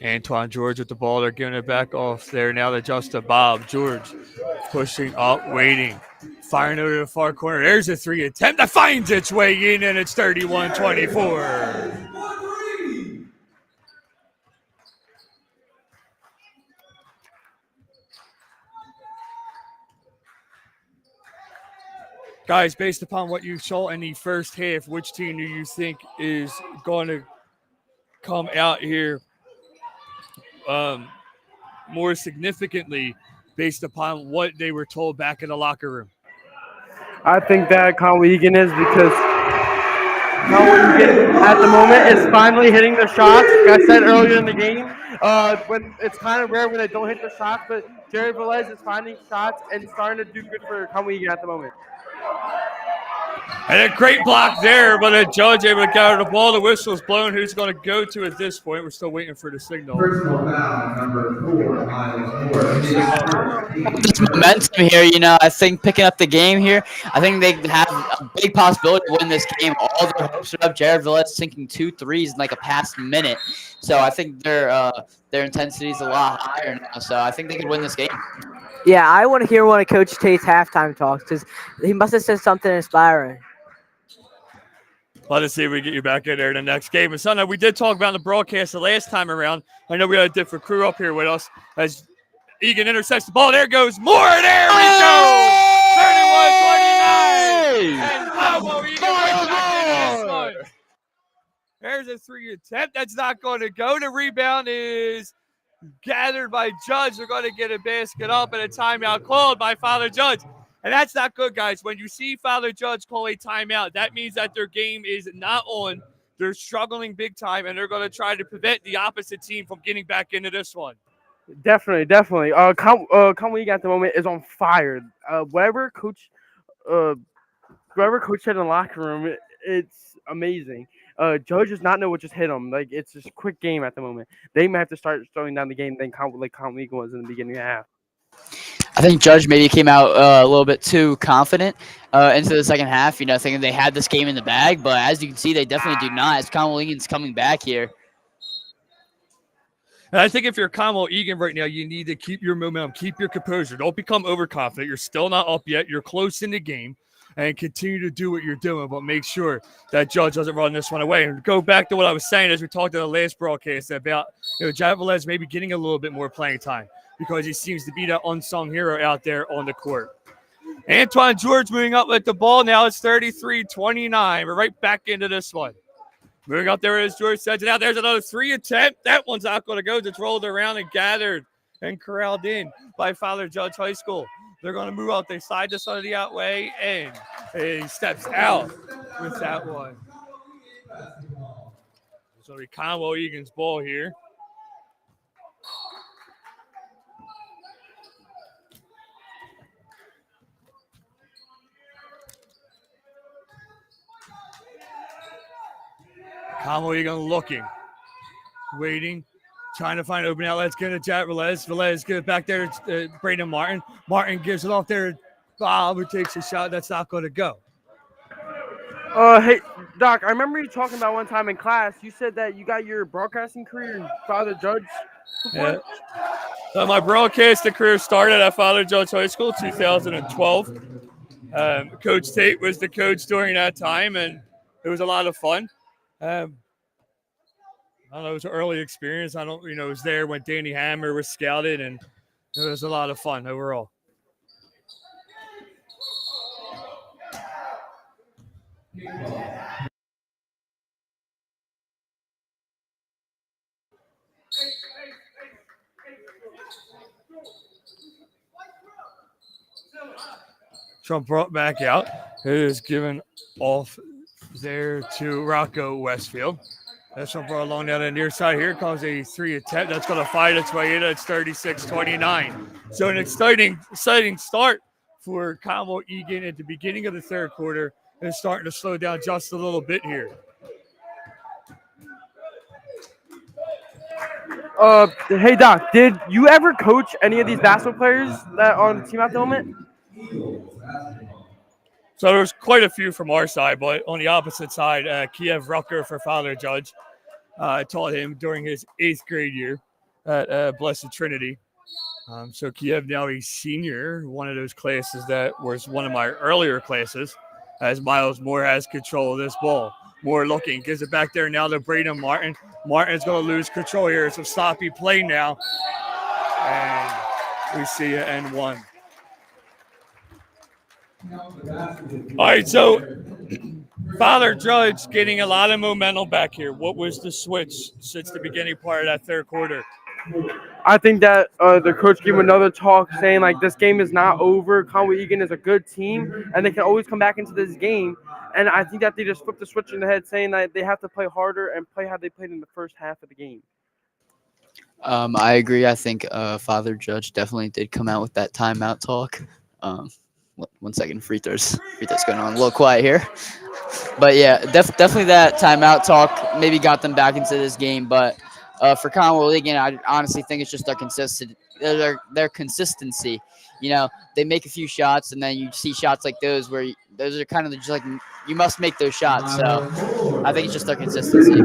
Antoine George with the ball. They're giving it back off there now to Justin Bob. George pushing up, waiting. Firing over to the far corner. There's a three attempt that finds its way in, and it's 31-24. Guys, based upon what you saw in the first half, which team do you think is going to come out here more significantly based upon what they were told back in the locker room? I think that Conwell Egan is because Conwell Egan at the moment is finally hitting the shots. Like I said earlier in the game, when it's kind of rare when they don't hit the shots, but Jared Velez is finding shots and starting to do good for Conwell Egan at the moment. And a great block there, but a judge able to gather the ball. The whistle's blown. Who's going to go to at this point? We're still waiting for the signal. Personal foul, number 4, Miles Moore. This momentum here, I think picking up the game here, I think they have a big possibility to win this game. All their hopes are up. Jared Velez sinking 2 threes in like a past minute. So I think their intensity is a lot higher now. So I think they could win this game. Yeah, I want to hear one of Coach Tate's halftime talks because he must have said something inspiring. Let us see if we get you back in there in the next game. And Sunday, we did talk about in the broadcast the last time around. I know we had a different crew up here with us as Egan intercepts the ball. There goes Moore. There we go. 31-29. And Conwell Egan right back in this one. There's a three attempt. That's not going to go. The rebound is gathered by Judge. They're going to get a basket up and a timeout called by Father Judge. And that's not good, guys. When you see Father Judge call a timeout, that means that their game is not on. They're struggling big time, and they're going to try to prevent the opposite team from getting back into this one. Definitely. Conwell Egan at the moment is on fire. Whatever coach said in the locker room, it's amazing. Judge does not know what just hit him. Like, it's just a quick game at the moment. They might have to start slowing down the game than Conwell Egan was in the beginning of the half. I think Judge maybe came out a little bit too confident into the second half, thinking they had this game in the bag. But as you can see, they definitely do not. As Conwell Egan's coming back here. And I think if you're Conwell Egan right now, you need to keep your momentum, keep your composure. Don't become overconfident. You're still not up yet. You're close in the game. And continue to do what you're doing, but make sure that Judge doesn't run this one away. And go back to what I was saying as we talked to the last broadcast about Jared Velez maybe getting a little bit more playing time because he seems to be that unsung hero out there on the court. Antoine George moving up with the ball. Now it's 33-29. We're right back into this one. Moving up there as George sends it out. There's another three attempt. That one's not going to go. Just rolled around and gathered and corralled in by Father Judge High School. They're going to move out. They slide this under the outway, and he steps out with that one. So the Conwell Egan's ball here. Conwell Egan looking, waiting. Trying to find open outlets. Get it to Jared Velez. Velez get it back there to Braden Martin. Martin gives it off there. Bob who takes a shot. That's not going to go. Hey, Doc, I remember you talking about one time in class. You said that you got your broadcasting career in Father Judge. Yeah. So my broadcasting career started at Father Judge High School 2012. Coach Tate was the coach during that time, and it was a lot of fun. I don't know, it was an early experience. I was there when Danny Hammer was scouted, and it was a lot of fun overall. So brought back out. It is given off there to Rocco Westfield. That's one brought along down the near side. Here comes a 3 attempt. That's going to fight its way in. It's 36-29. So an exciting start for Conwell Egan at the beginning of the third quarter. It's starting to slow down just a little bit here. Hey Doc, did you ever coach any of these basketball players that are on the team at the moment? So there's quite a few from our side, but on the opposite side, Kiev Rucker for Father Judge. I taught him during his 8th grade year at Blessed Trinity. So Kiev now a senior, one of those classes that was one of my earlier classes, as Miles Moore has control of this ball. Moore looking, gives it back there now to Braden Martin. Martin's going to lose control here. It's a sloppy play now. And we see it and one. All right, so Father Judge getting a lot of momentum back here. What was the switch since the beginning part of that third quarter? I think that the coach gave another talk saying, like, this game is not over. Conwell Egan is a good team, and they can always come back into this game. And I think that they just flipped the switch in the head saying that they have to play harder and play how they played in the first half of the game. I agree. I think Father Judge definitely did come out with that timeout talk. 1 second, free throws going on. A little quiet here. But, yeah, definitely that timeout talk maybe got them back into this game. But for Conwell Egan, I honestly think it's just their consistency. You know, they make a few shots, and then you see shots like those where those are kind of just like you must make those shots. So I think it's just their consistency.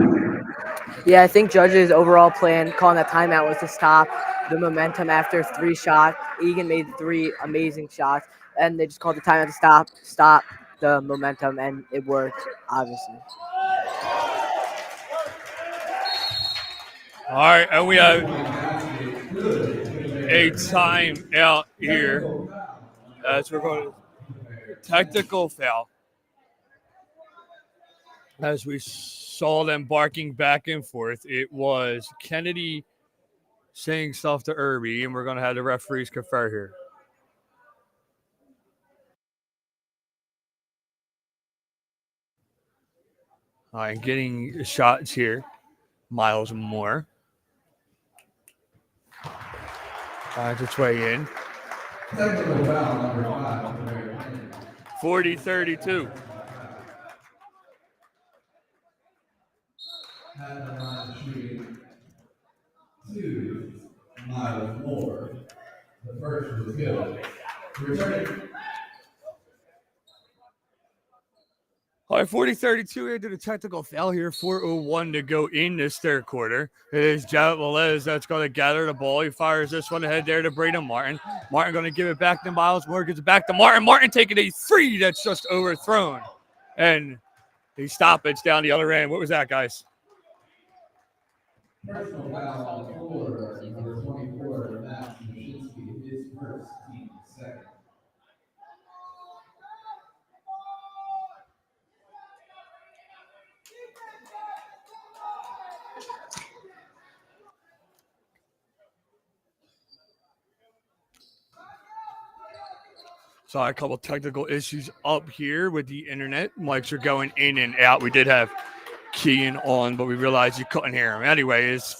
Yeah, I think Judge's overall plan calling that timeout was to stop the momentum after 3 shots. Egan made 3 amazing shots, and they just called the timeout to stop the momentum, and it worked, obviously. All right, and we have a timeout here. As we're going to technical foul. As we saw them barking back and forth, it was Kennedy saying stuff to Irby, and we're going to have the referees confer here. All right, getting shots here. Miles Moore. Finds its way in. 40-32. At the line shooting 2, Miles Moore. The first was good. Returning. All right, 40-32 into the technical foul here. 4:01 to go in this third quarter. It is Jared Velez that's going to gather the ball. He fires this one ahead there to Braden Martin. Martin going to give it back to Miles Moore. Gives it back to Martin. Martin taking a 3 that's just overthrown. And he stoppage down the other end. What was that, guys? Personal foul on the floor, number 24, Matt Mashinsky, his first, team second. Saw a couple technical issues up here with the internet. Mics are going in and out. We did have Kean on, but we realized you couldn't hear him. Anyway, it's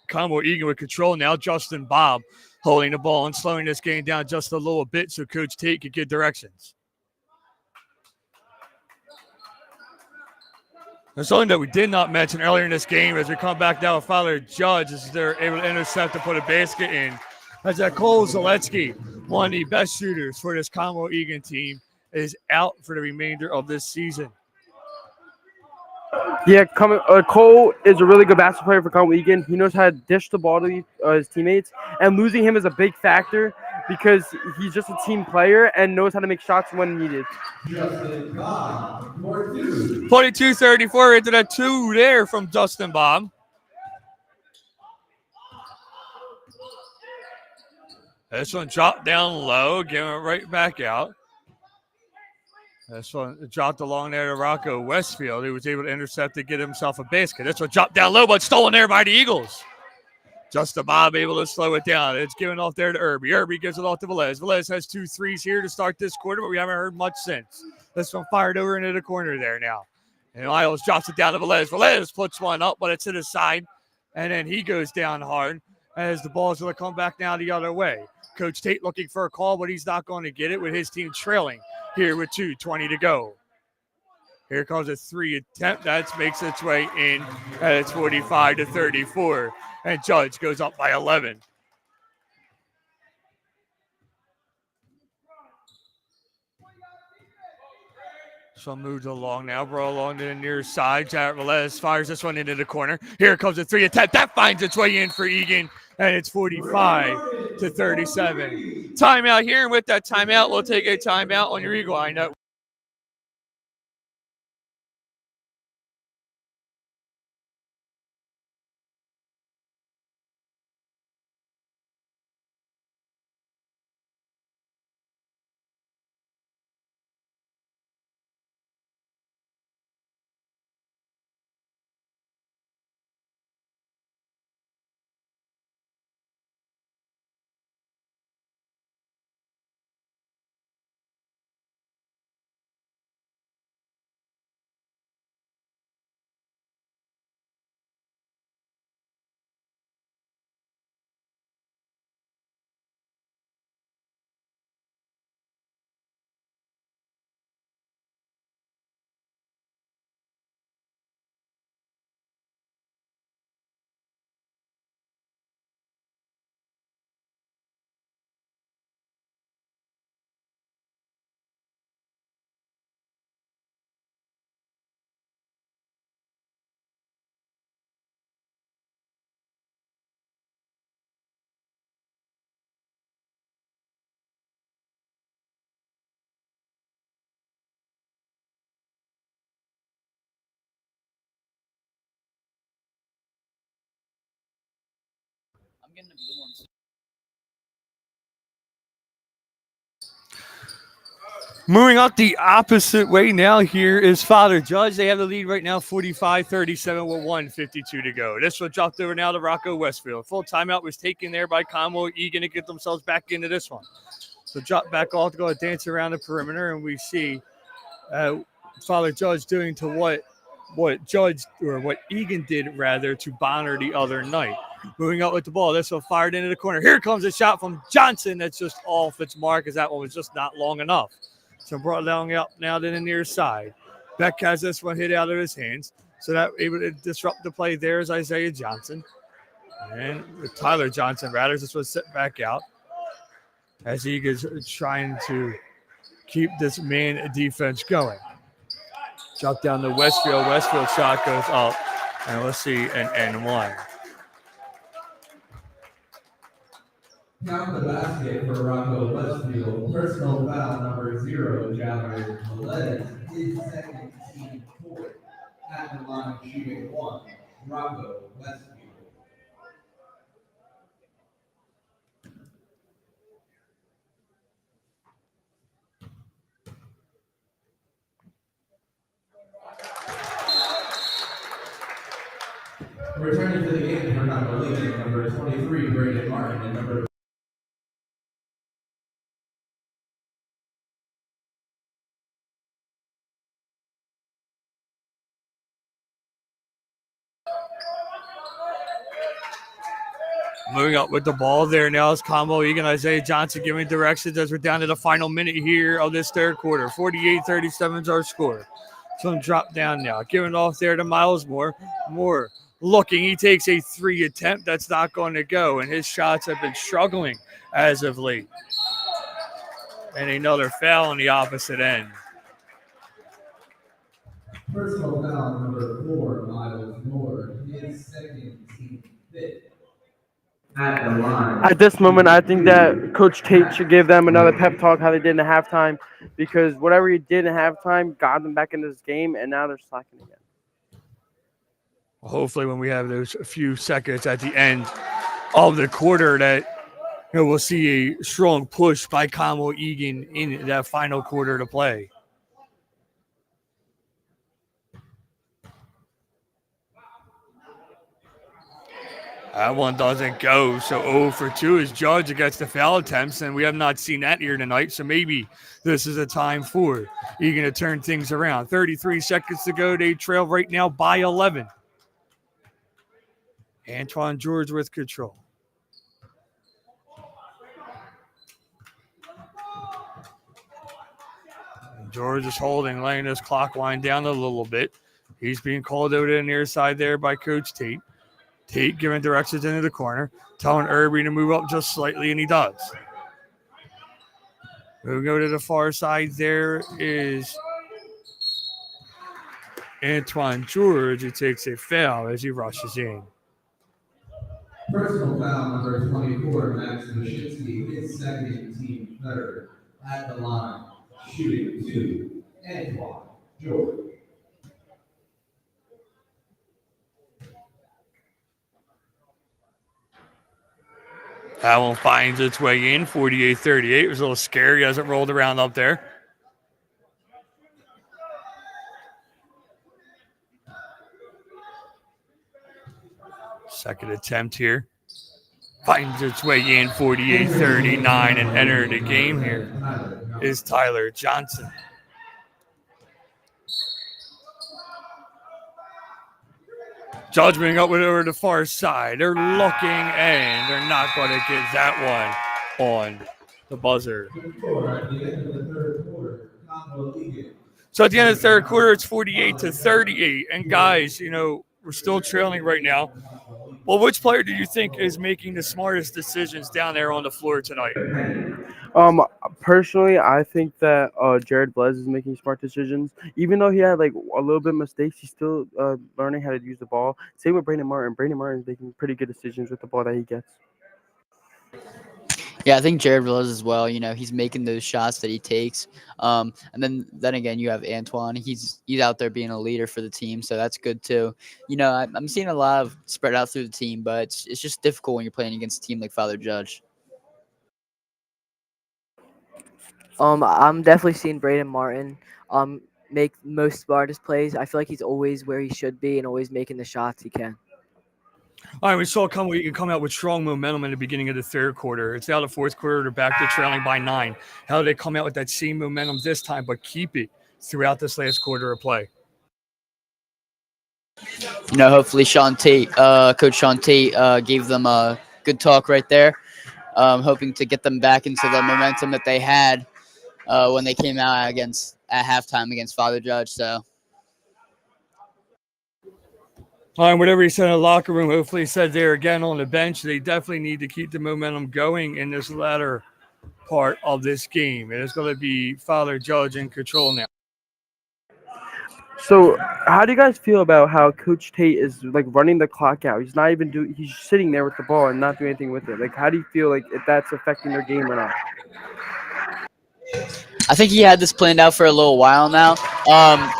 Conwell Egan with control now. Justin Bob holding the ball and slowing this game down just a little bit so Coach Tate could get directions. And something that we did not mention earlier in this game as we come back down with Father Judge is they're able to intercept and put a basket in. As that Cole Zaletsky, one of the best shooters for this Conwell Egan team, is out for the remainder of this season. Yeah, Cole is a really good basketball player for Conwell Egan. He knows how to dish the ball to his teammates, and losing him is a big factor because he's just a team player and knows how to make shots when needed. 42-34 into that 2 there from Justin Bob. This one dropped down low, giving it right back out. This one dropped along there to Rocco Westfield. He was able to intercept to get himself a basket. This one dropped down low, but stolen there by the Eagles. Just the Bob able to slow it down. It's given off there to Irby. Irby gives it off to Velez. Velez has 2 threes here to start this quarter, but we haven't heard much since. This one fired over into the corner there now. And Miles drops it down to Velez. Velez puts one up, but it's to the side. And then he goes down hard as the ball's going to come back now the other way. Coach Tate looking for a call, but he's not going to get it with his team trailing here with 2:20 to go. Here comes a 3 attempt. That makes its way in, and it's 45-34. And Judge goes up by 11. So moves along now, bro, along to the near side. Jarrett Velez fires this one into the corner. Here comes a 3 attempt. That finds its way in for Egan, and it's 45-37. Timeout here, and with that timeout, we'll take a timeout on your Eagle Eye Network. I'm getting the blue ones. Moving up the opposite way now, here is Father Judge. They have the lead right now, 45-37 with 1:52 to go. This one dropped over now to Rocco Westfield. Full timeout was taken there by Conwell. Egan to get themselves back into this one. So drop back off to go dance around the perimeter, and we see Father Judge doing to what Judge, or what Egan did rather, to Bonner the other night. Moving up with the ball. This one fired into the corner. Here comes a shot from Johnson that's just off its mark, as that one was just not long enough. So brought down up now to the near side. Beck has this one hit out of his hands. So that able to disrupt the play there is Isaiah Johnson. And Tyler Johnson, rather, this was set back out as Egan's trying to keep this man defense going. Drop down to Westfield. Westfield shot goes up. And let's see an N1. Count the basket for Rocco Westfield. Personal foul number 0, Javier Velez, his second team fourth. At the line shooting 1, Rocco Westfield. Returning to the game for Conwell, number 23, Brandon Martin, and number Moving up with the ball there now is Conwell, Egan, Isaiah Johnson giving directions as we're down to the final minute here of this third quarter. 48-37 is our score. So drop down now. Giving off there to Miles Moore. Moore looking. He takes a 3 attempt. That's not going to go. And his shots have been struggling as of late. And another foul on the opposite end. personal foul number 4, Miles Moore, his second team fifth. At the line. At this moment, I think that Coach Tate should give them another pep talk how they did in halftime, because whatever he did in halftime got them back in this game, and now they're slacking again. Hopefully when we have those few seconds at the end of the quarter that we'll see a strong push by Conwell Egan in that final quarter to play. That one doesn't go. So 0 for 2 is Judge against the foul attempts, and we have not seen that here tonight. So maybe this is a time for Egan to turn things around. 33 seconds to go. They trail right now by 11. Antoine George with control. George is holding, laying his clock wind down a little bit. He's being called over to the near side there by Coach Tate. Tate giving directions into the corner, telling Irby to move up just slightly, and he does. We'll go to the far side. There is Antoine George, who takes a foul as he rushes in. Personal foul number 24, Max Wyshynski, his second, team third. At the line, shooting 2, Antoine George. That one finds its way in, 48-38. It was a little scary as it rolled around up there. Second attempt here. Finds its way in, 48-39, and entering the game here is Tyler Johnson. Judgment up with over the far side. They're looking, and they're not going to get that one on the buzzer. So at the end of the third quarter, it's 48-38. And guys, you know, we're still trailing right now. Well, which player do you think is making the smartest decisions down there on the floor tonight? Personally, I think that Jared Blez is making smart decisions. Even though he had like a little bit of mistakes, he's still learning how to use the ball. Same with Brandon Martin. Brandon Martin is making pretty good decisions with the ball that he gets. Yeah, I think Jared Villas as well. You know, he's making those shots that he takes. And then again, you have Antoine. He's out there being a leader for the team, so that's good too. You know, I'm seeing a lot of spread out through the team, but it's just difficult when you're playing against a team like Father Judge. I'm definitely seeing Braden Martin make most smartest plays. I feel like he's always where he should be and always making the shots he can. All right, we saw Conwell come out with strong momentum in the beginning of the third quarter. It's now the fourth quarter. They're back to trailing by 9. How do they come out with that same momentum this time, but keep it throughout this last quarter of play? You know, hopefully Coach Sean Tate gave them a good talk right there, hoping to get them back into the momentum that they had when they came out at halftime against Father Judge. So. All right, whatever he said in the locker room, hopefully he said there again on the bench. They definitely need to keep the momentum going in this latter part of this game. And it's going to be Father Judge in control now. So, how do you guys feel about how Coach Tate is like running the clock out? He's not even he's sitting there with the ball and not doing anything with it. Like, how do you feel like if that's affecting their game or not? I think he had this planned out for a little while now.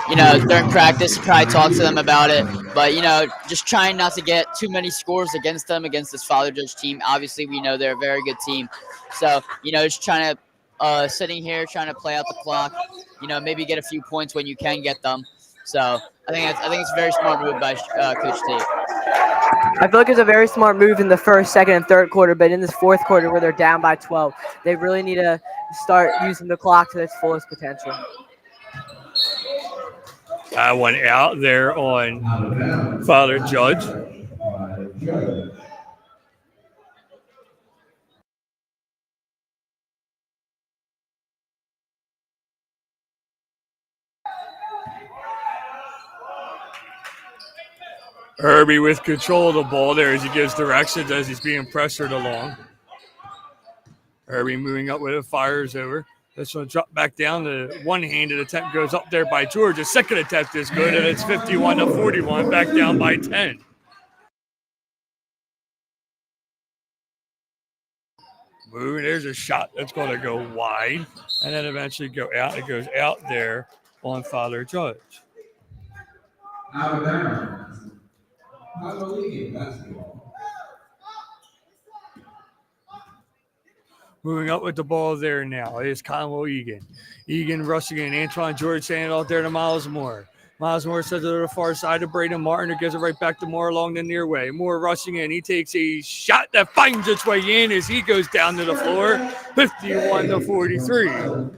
You know, during practice, he probably talked to them about it. But, you know, just trying not to get too many scores against them, against this Father Judge team. Obviously, we know they're a very good team. So, you know, just trying to sitting here, trying to play out the clock. You know, maybe get a few points when you can get them. So I think it's a very smart move by Coach Tate. I feel like it's a very smart move in the first, second, and third quarter, but in this fourth quarter where they're down by 12, they really need to start using the clock to its fullest potential. That one out there on Father Judge. Irby with control of the ball there as he gives directions as he's being pressured along. Irby moving up with it, fires over. This one drop back down. The one-handed attempt goes up there by George. The second attempt is good, and it's 51-41, back down by 10. Moving, there's a shot that's going to go wide, and then eventually go out. It goes out there on Father Judge. Out of bounds. Basketball. Moving up with the ball there now is Conwell Egan. Egan rushing in. Antoine George saying it out there to Miles Moore. Miles Moore sends it to the far side to Braden Martin, who gives it right back to Moore along the near way. Moore rushing in. He takes a shot that finds its way in as he goes down to the floor. 51-43.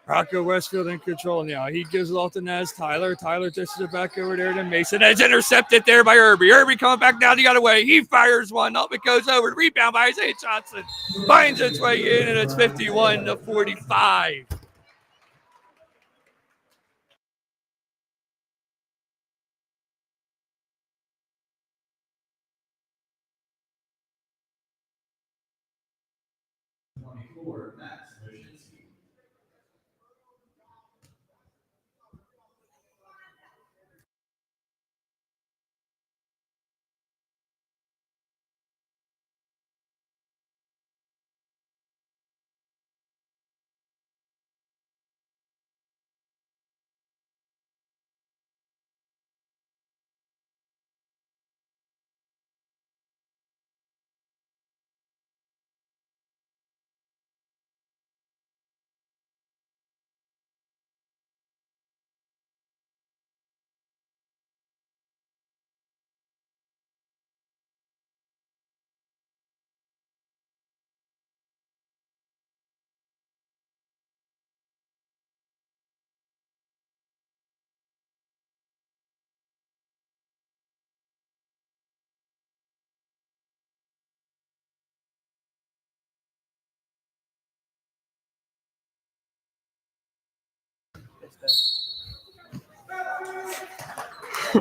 Rocco Westfield in control now. He gives it off to Naz Tyler. Tyler dishes it back over there to Mason. It's intercepted there by Irby. Irby coming back down the other way. He fires one up. It goes over. Rebound by Isaiah Johnson. Finds its way in, and it's 51-45.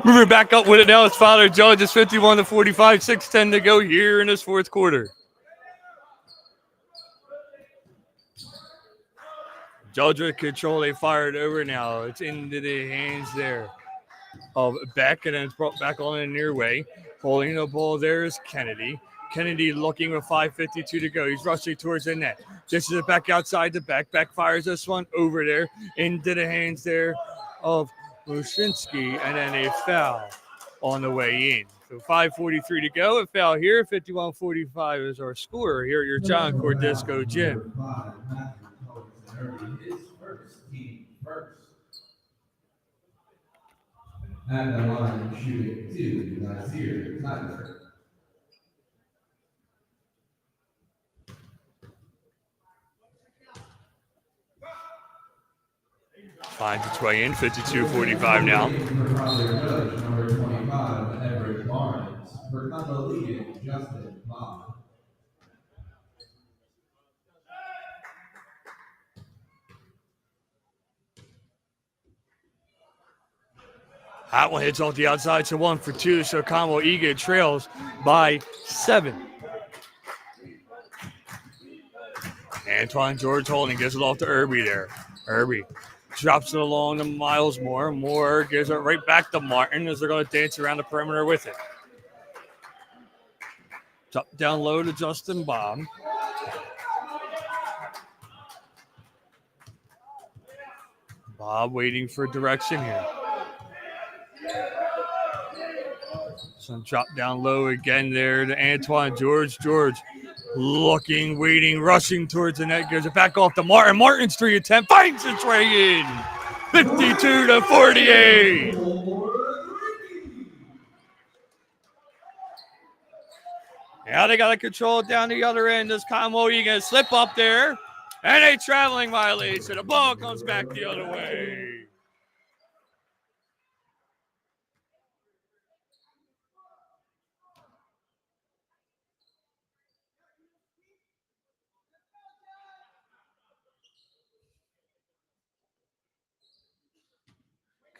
Moving back up with it now. It's Father Judge. It's 51-45. 6:10 to go here in this fourth quarter. Judge with control. They fire it over now. It's into the hands there of Beck, and then it's brought back on in the near way. Holding the ball there is Kennedy. Kennedy looking with 5:52 to go. He's rushing towards the net. Dishes it back outside to Beck. Beck fires this one over there into the hands there of Mushinski, and then a foul on the way in. So 5:43 to go. A foul here. 51-45 is our score here at your John Cordisco Gym. His first team first. At the line shooting 2, Nasir Tyler. 52-45 now. For Father Judge, number 25, Everett Barnes. For Conwell, Egan, Justin Bob. That one hits off the outside, so 1 for 2. So Conwell Egan trails by 7. Antoine George holding, gives it off to Irby there. Irby drops it along to Miles Moore. Moore gives it right back to Martin as they're going to dance around the perimeter with it. Drop down low to Justin Bob. Bob waiting for direction here. Some drop down low again there to Antoine George. George looking, waiting, rushing towards the net. Gives it back off to Martin. Martin's 3 attempt finds its way in. 52-48. Now they got to control it down the other end. This Conwell Egan slip up there. And a traveling violation. The ball comes back the other way.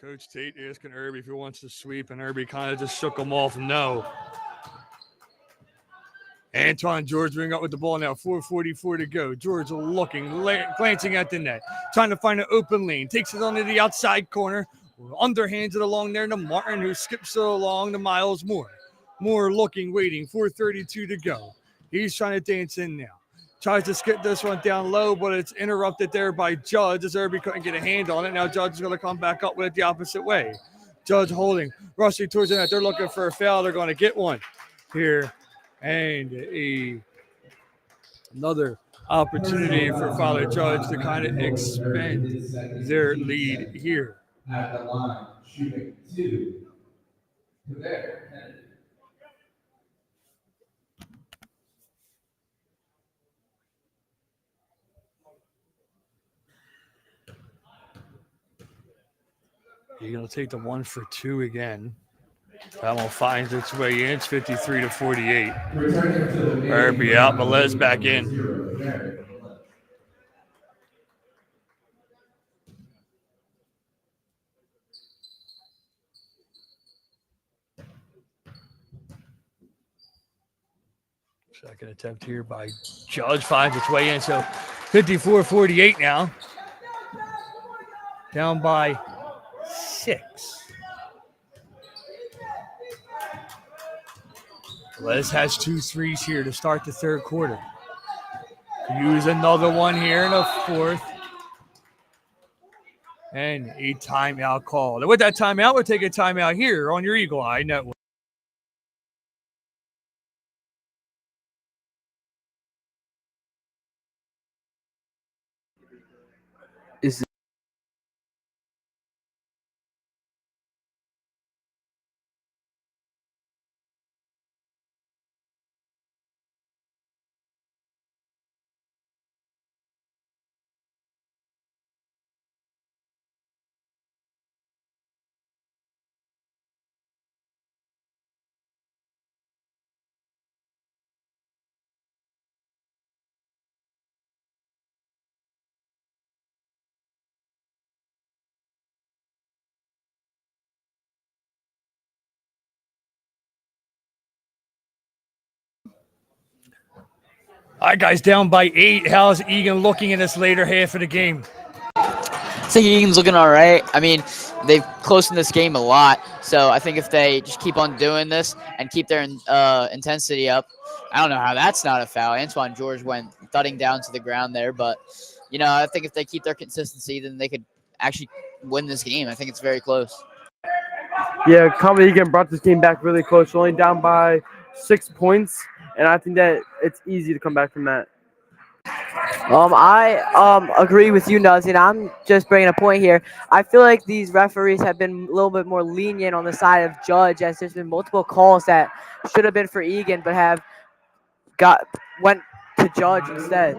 Coach Tate asking Irby if he wants to sweep, and Irby kind of just shook him off. No. Antoine George bring up with the ball now. 4:44 to go. George looking, glancing at the net, trying to find an open lane. Takes it onto the outside corner. Underhands it along there to Martin, who skips it along to Miles Moore. Moore looking, waiting. 4:32 to go. He's trying to dance in now. Tries to skip this one down low, but it's interrupted there by Judge as Irby couldn't get a hand on it. Now Judge is going to come back up with it the opposite way. Judge holding, rushing towards the net. They're looking for a foul. They're going to get one here. And another opportunity for Father Judge to kind of Personal foul number expand his second their team lead second. here. At the line, shooting 2. There, Kennedy. You're going to take the 1 for 2 again. That one finds its way in. It's 53-48. Returning to the game. Irby out, Velez back in. 0, Jared. Second attempt here by Judge finds its way in. So 54-48 now. Down by 6. Les has 2 threes here to start the third quarter. Use another one here in the fourth. And a timeout call. And with that timeout, we'll take a timeout here on your Eagle Eye Network. Is All right, guys, down by 8. How's Egan looking in this later half of the game? I think Egan's looking all right. I mean, they've closed in this game a lot, so I think if they just keep on doing this and keep their intensity up, I don't know how that's not a foul. Antoine George went thudding down to the ground there, but, I think if they keep their consistency, then they could actually win this game. I think it's very close. Yeah, Conwell Egan brought this game back really close, only down by 6 points, and I think that it's easy to come back from that. I agree with you, Nuz, and I'm just bringing a point here. I feel like these referees have been a little bit more lenient on the side of Judge, as there's been multiple calls that should have been for Egan, but went to Judge instead.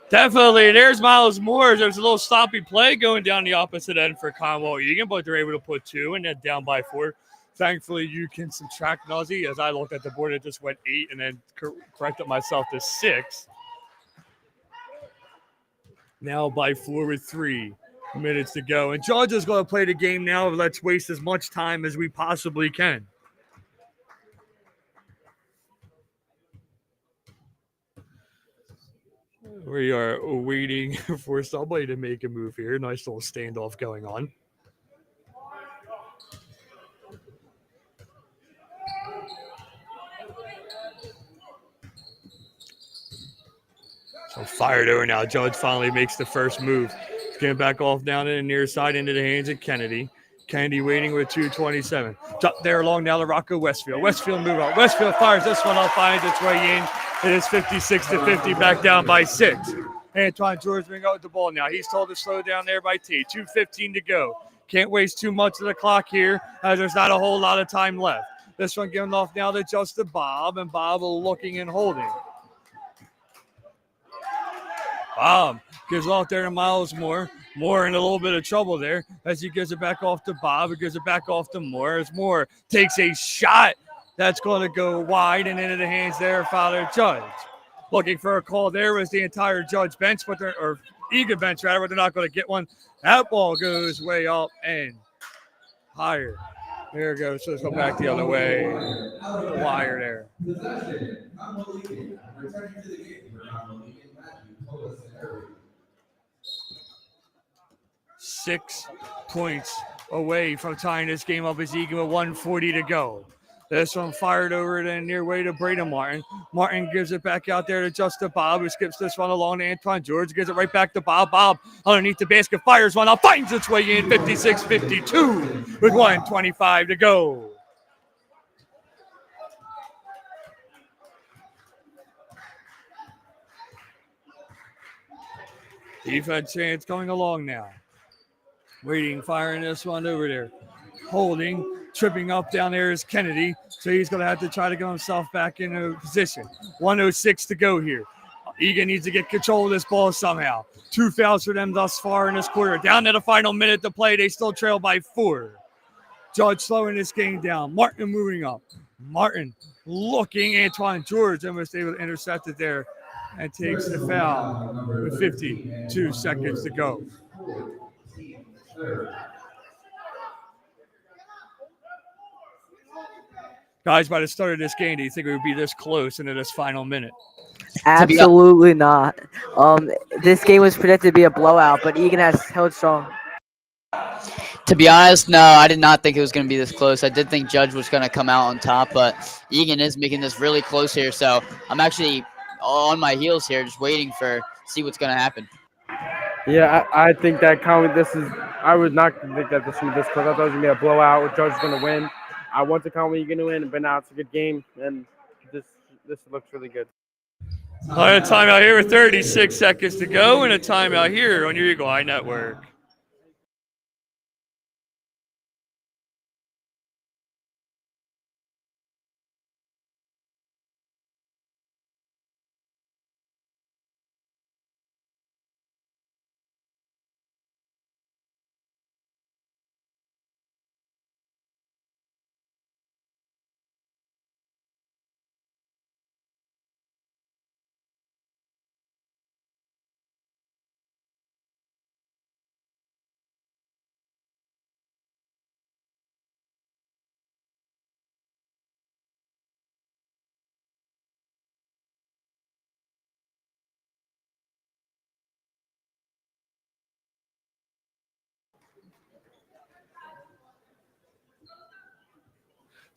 Definitely. There's Miles Moore. There's a little sloppy play going down the opposite end for Conwell Egan, but they're able to put 2 and then down by 4. Thankfully, you can subtract Nuzzy. As I looked at the board, it just went 8 and then corrected myself to 6. Now by 4 with 3 minutes to go. And Georgia's going to play the game now. Let's waste as much time as we possibly can. We are waiting for somebody to make a move here. Nice little standoff going on. So fired over now. Judge finally makes the first move. Getting back off down to the near side into the hands of Kennedy. Kennedy waiting with 2:27. Drop there along now to Rocco Westfield. Westfield move out. Westfield fires this one up, finds its way in. It is 56-50, back down by 6. Antoine George bring out the ball now. He's told to slow down there by T. 2:15 to go. Can't waste too much of the clock here, as there's not a whole lot of time left. This one given off now to Justin Bob, and Bob looking and holding. Bob gives off there to Miles Moore. Moore in a little bit of trouble there as he gives it back off to Bob. He gives it back off to Moore as Moore takes a shot that's going to go wide and into the hands there of Father Judge. Looking for a call there was the entire Judge bench, or Egan bench rather, but they're not going to get one. That ball goes way up and higher. There it goes. So let's go back the other way. The wire there. Possession. Conwell Egan. Returning to the game for Conwell Egan. Matthew Polis and Irby. 6 points away from tying this game up as Egan with 1:40 to go. This one fired over the near way to Braden Martin. Martin gives it back out there to Justin Bob, who skips this one along to Antoine George. Gives it right back to Bob. Bob underneath the basket, fires one out, finds its way in, 56-52 with 1:25 to go. Defense chance going along now. Waiting, firing this one over there. Holding, tripping up down there is Kennedy. So he's going to have to try to get himself back into position. 1:06 to go here. Egan needs to get control of this ball somehow. 2 fouls for them thus far in this quarter. Down to the final minute to play. They still trail by 4. Judge slowing this game down. Martin moving up. Martin looking. Antoine George almost able to intercept it there and takes the foul with 52 seconds to go. Guys, by the start of this game, do you think it would be this close into this final minute? Absolutely not. This game was predicted to be a blowout, but Egan has held strong. To be honest, no, I did not think it was going to be this close. I did think Judge was going to come out on top, but Egan is making this really close here. So I'm actually on my heels here, just waiting for see what's going to happen. Yeah, I think that Conwell, I would not think that this would be this close. I thought it was going to be a blowout where Judge is going to win. I want the Conwell going to win, but now it's a good game, and this looks really good. All right, a timeout here with 36 seconds to go, and a timeout here on your Eagle Eye Network.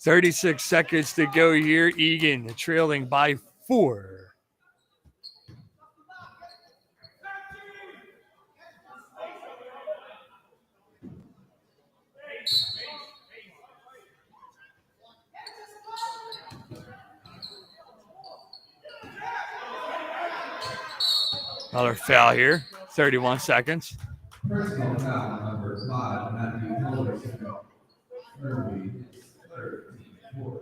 "36 seconds to go here. Egan trailing by 4. Another foul here. 31 seconds. Personal foul number 5, Matthew Hellerstein. Early, it's 13-4.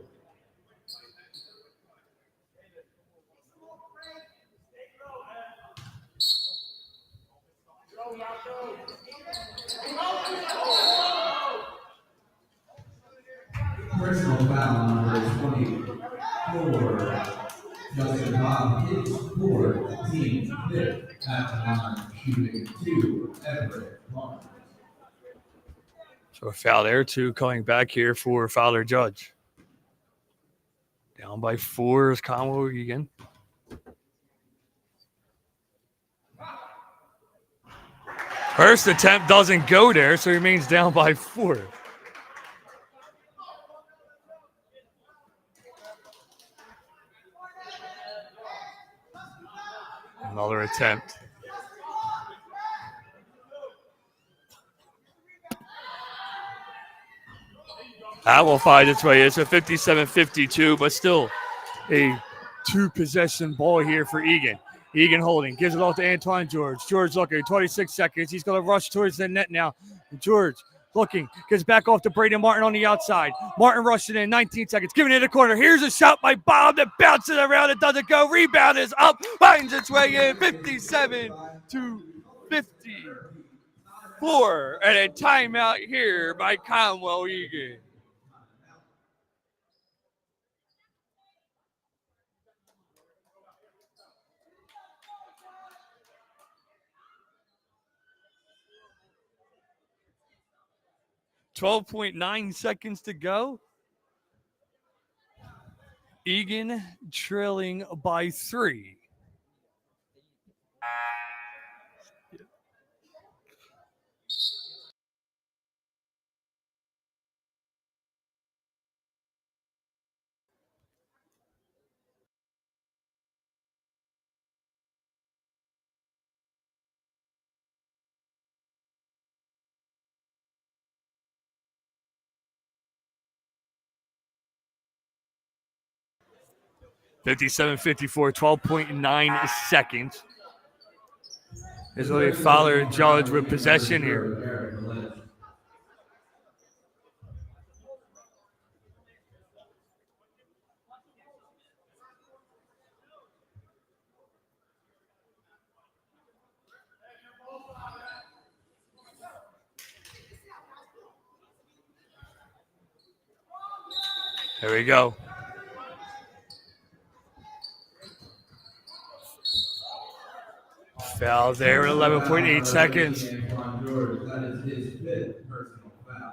Personal foul number 24. Justin Bob hits 4, team 5th at the line, shooting 2, Everett 1. So a foul there, 2 coming back here for Fowler Judge. Down by 4 is Conwell Egan. First attempt doesn't go there, so he remains down by 4. Another attempt. That will find its way. It's a 57-52, but still a 2-possession ball here for Egan. Egan holding, gives it off to Antoine George. George looking, 26 seconds. He's going to rush towards the net now. George looking, gets back off to Braden Martin on the outside. Martin rushing in, 19 seconds, giving it a corner. Here's a shot by Bob that bounces around. It doesn't go. Rebound is up, finds its way in, 57-54. And a timeout here by Conwell Egan. .9 seconds to go. Egan trailing by 3. .57-54, 12.9 seconds. There's only a Fowler Judge with possession here. There we go. Foul there, 11.8 seconds. That is his fifth personal foul.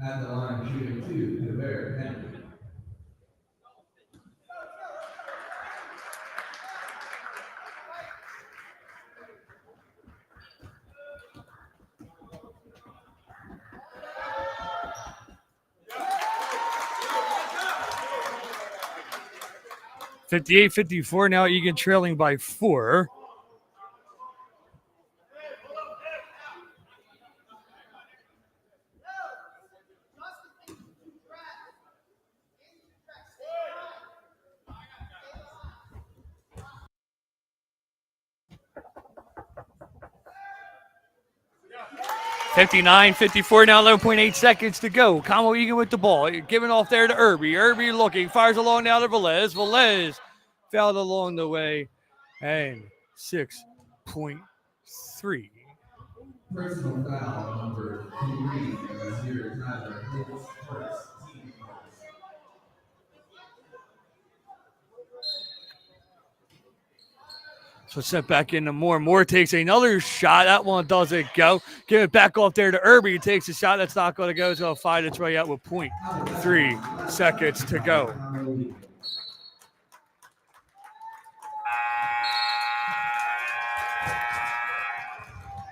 At the line, shooting 2, Devere Henry. 58-54. Now Egan trailing by 4. (59-54) now, 11.8 seconds to go. Conwell Egan with the ball, giving off there to Irby. Irby looking, fires along now to Velez. Velez fouled along the way, and 6.3. Personal foul number 3, Nazir Tyler hits first team foul. So sent back into Moore. Moore takes another shot. That one doesn't go. Give it back off there to Irby. He takes a shot. That's not going to go. So he'll find its way out with 0.3 seconds to go.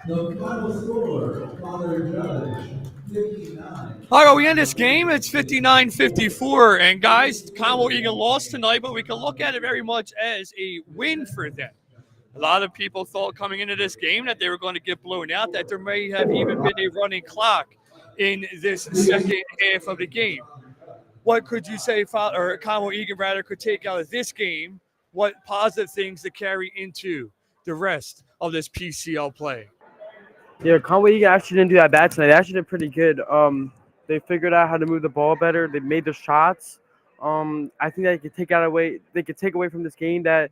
The final score, Father Judge, 59. All right, we end this game. It's 59-54. And guys, Conwell Egan lost tonight, but we can look at it very much as a win for them. A lot of people thought coming into this game that they were going to get blown out, that there may have even been a running clock in this second half of the game. What could you say, or Conwell Egan rather, could take out of this game? What positive things to carry into the rest of this PCL play? Yeah, Conwell Egan actually didn't do that bad tonight. They actually did pretty good. They figured out how to move the ball better. They made the shots. I think they could take away from this game that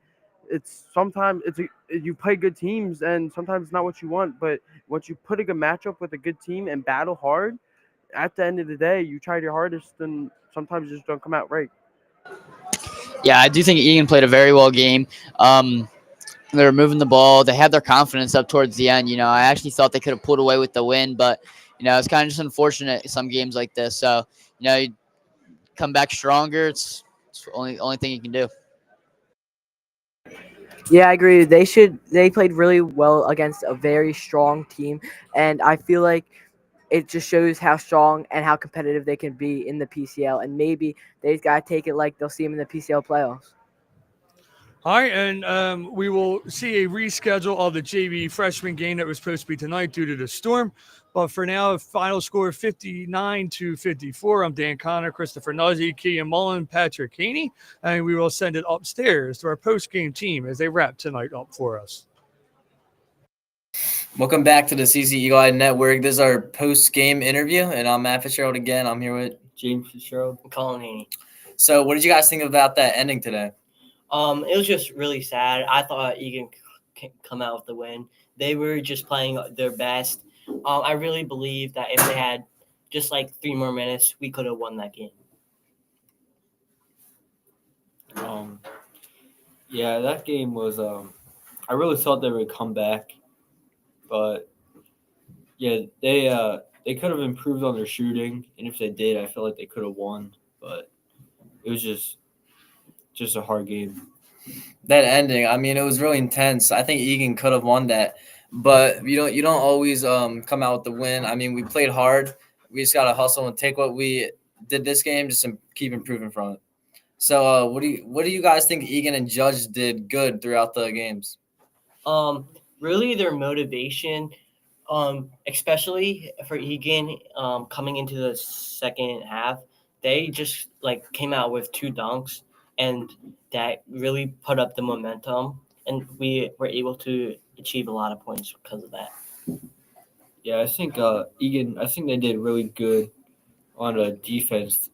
you play good teams and sometimes it's not what you want. But once you put a good matchup with a good team and battle hard, at the end of the day, you tried your hardest and sometimes you just don't come out right. Yeah, I do think Egan played a very well game. They were moving the ball. They had their confidence up towards the end. I actually thought they could have pulled away with the win, but it's kind of just unfortunate some games like this. So you come back stronger. It's the only thing you can do. Yeah, I agree. They played really well against a very strong team, and I feel like it just shows how strong and how competitive they can be in the PCL. And maybe they've got to take it like they'll see them in the PCL playoffs. All right, and we will see a reschedule of the JV freshman game that was supposed to be tonight due to the storm. But for now, final score 59-54. I'm Dan Connor, Christopher Nuzzi, Kean Mullen, Patrick Haney, and we will send it upstairs to our post-game team as they wrap tonight up for us. Welcome back to the CC Eagle Eye Network. This is our post-game interview, and I'm Matt Fitzgerald again. I'm here with James Fitzgerald. Colin Haney. So what did you guys think about that ending today? It was just really sad. I thought Egan could come out with the win. They were just playing their best. I really believe that if they had just like 3 more minutes, we could have won that game. Yeah, that game was I really thought they would come back, but yeah, they could have improved on their shooting, and if they did, I feel like they could have won. But it was just a hard game. That ending, I mean, it was really intense. I think Egan could have won that, but you don't always come out with the win. I mean, we played hard. We just gotta hustle and take what we did this game, just to keep improving from it. So, what do you guys think Egan and Judge did good throughout the games? Really their motivation, especially for Egan, coming into the second half, they just like came out with 2 dunks, and that really put up the momentum, and we were able to achieve a lot of points because of that. Yeah, I think Egan. I think they did really good on defense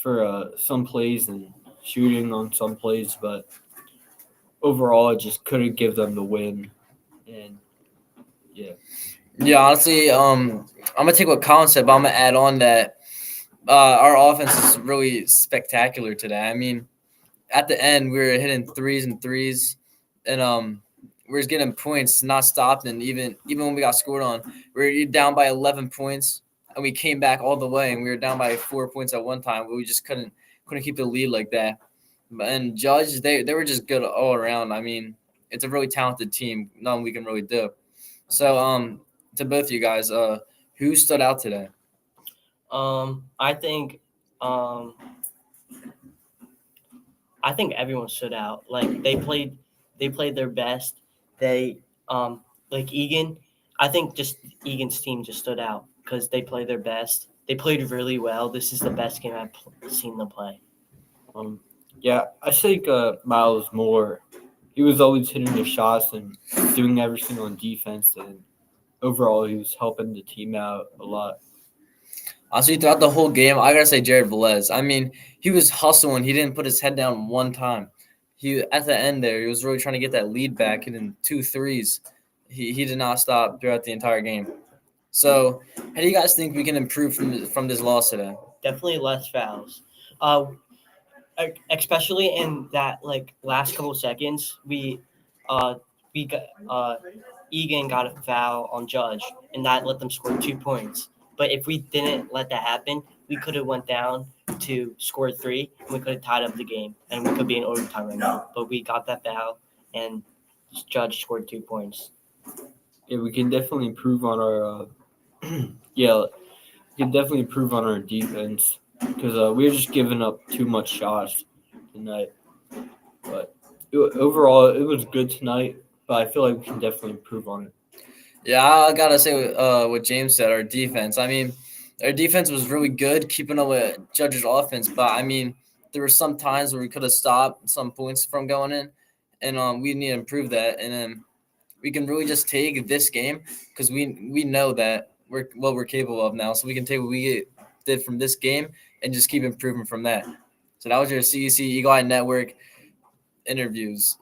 for some plays and shooting on some plays, but overall, it just couldn't give them the win. And yeah, Yeah, honestly, I'm gonna take what Colin said, but I'm gonna add on that our offense is really spectacular today. I mean, at the end, we were hitting threes, and we were just getting points, not stopped. And even when we got scored on, we were down by 11 points, and we came back all the way, and we were down by 4 points at one time. But we just couldn't keep the lead like that. And Judge, they were just good all around. I mean, it's a really talented team. Nothing we can really do. So to both of you guys, who stood out today? I think I think everyone stood out. Like they played their best. They like Egan. I think just Egan's team just stood out because they played their best. They played really well. This is the best game I've seen them play. yeah, I think Miles Moore. He was always hitting the shots and doing everything on defense, and overall, he was helping the team out a lot. Honestly, throughout the whole game, I gotta say Jared Velez. I mean, he was hustling. He didn't put his head down one time. He at the end there, he was really trying to get that lead back, hitting 2 threes. He did not stop throughout the entire game. So, how do you guys think we can improve from this loss today? Definitely less fouls. Especially in that like last couple seconds, we got Egan got a foul on Judge, and that let them score 2 points. But if we didn't let that happen, we could have went down to score 3, and we could have tied up the game, and we could be in overtime right now. But we got that foul, and Judge scored 2 points. Yeah, we can definitely improve on our. Yeah, we can definitely improve on our defense because we were just giving up too much shots tonight. But overall, it was good tonight. But I feel like we can definitely improve on it. Yeah, I gotta say what James said. Our defense. I mean, our defense was really good, keeping up with Judge's offense. But I mean, there were some times where we could have stopped some points from going in, and we need to improve that. And then we can really just take this game because we know that we're what we're capable of now. So we can take what we did from this game and just keep improving from that. So that was your CEC Eagle Eye Network interviews.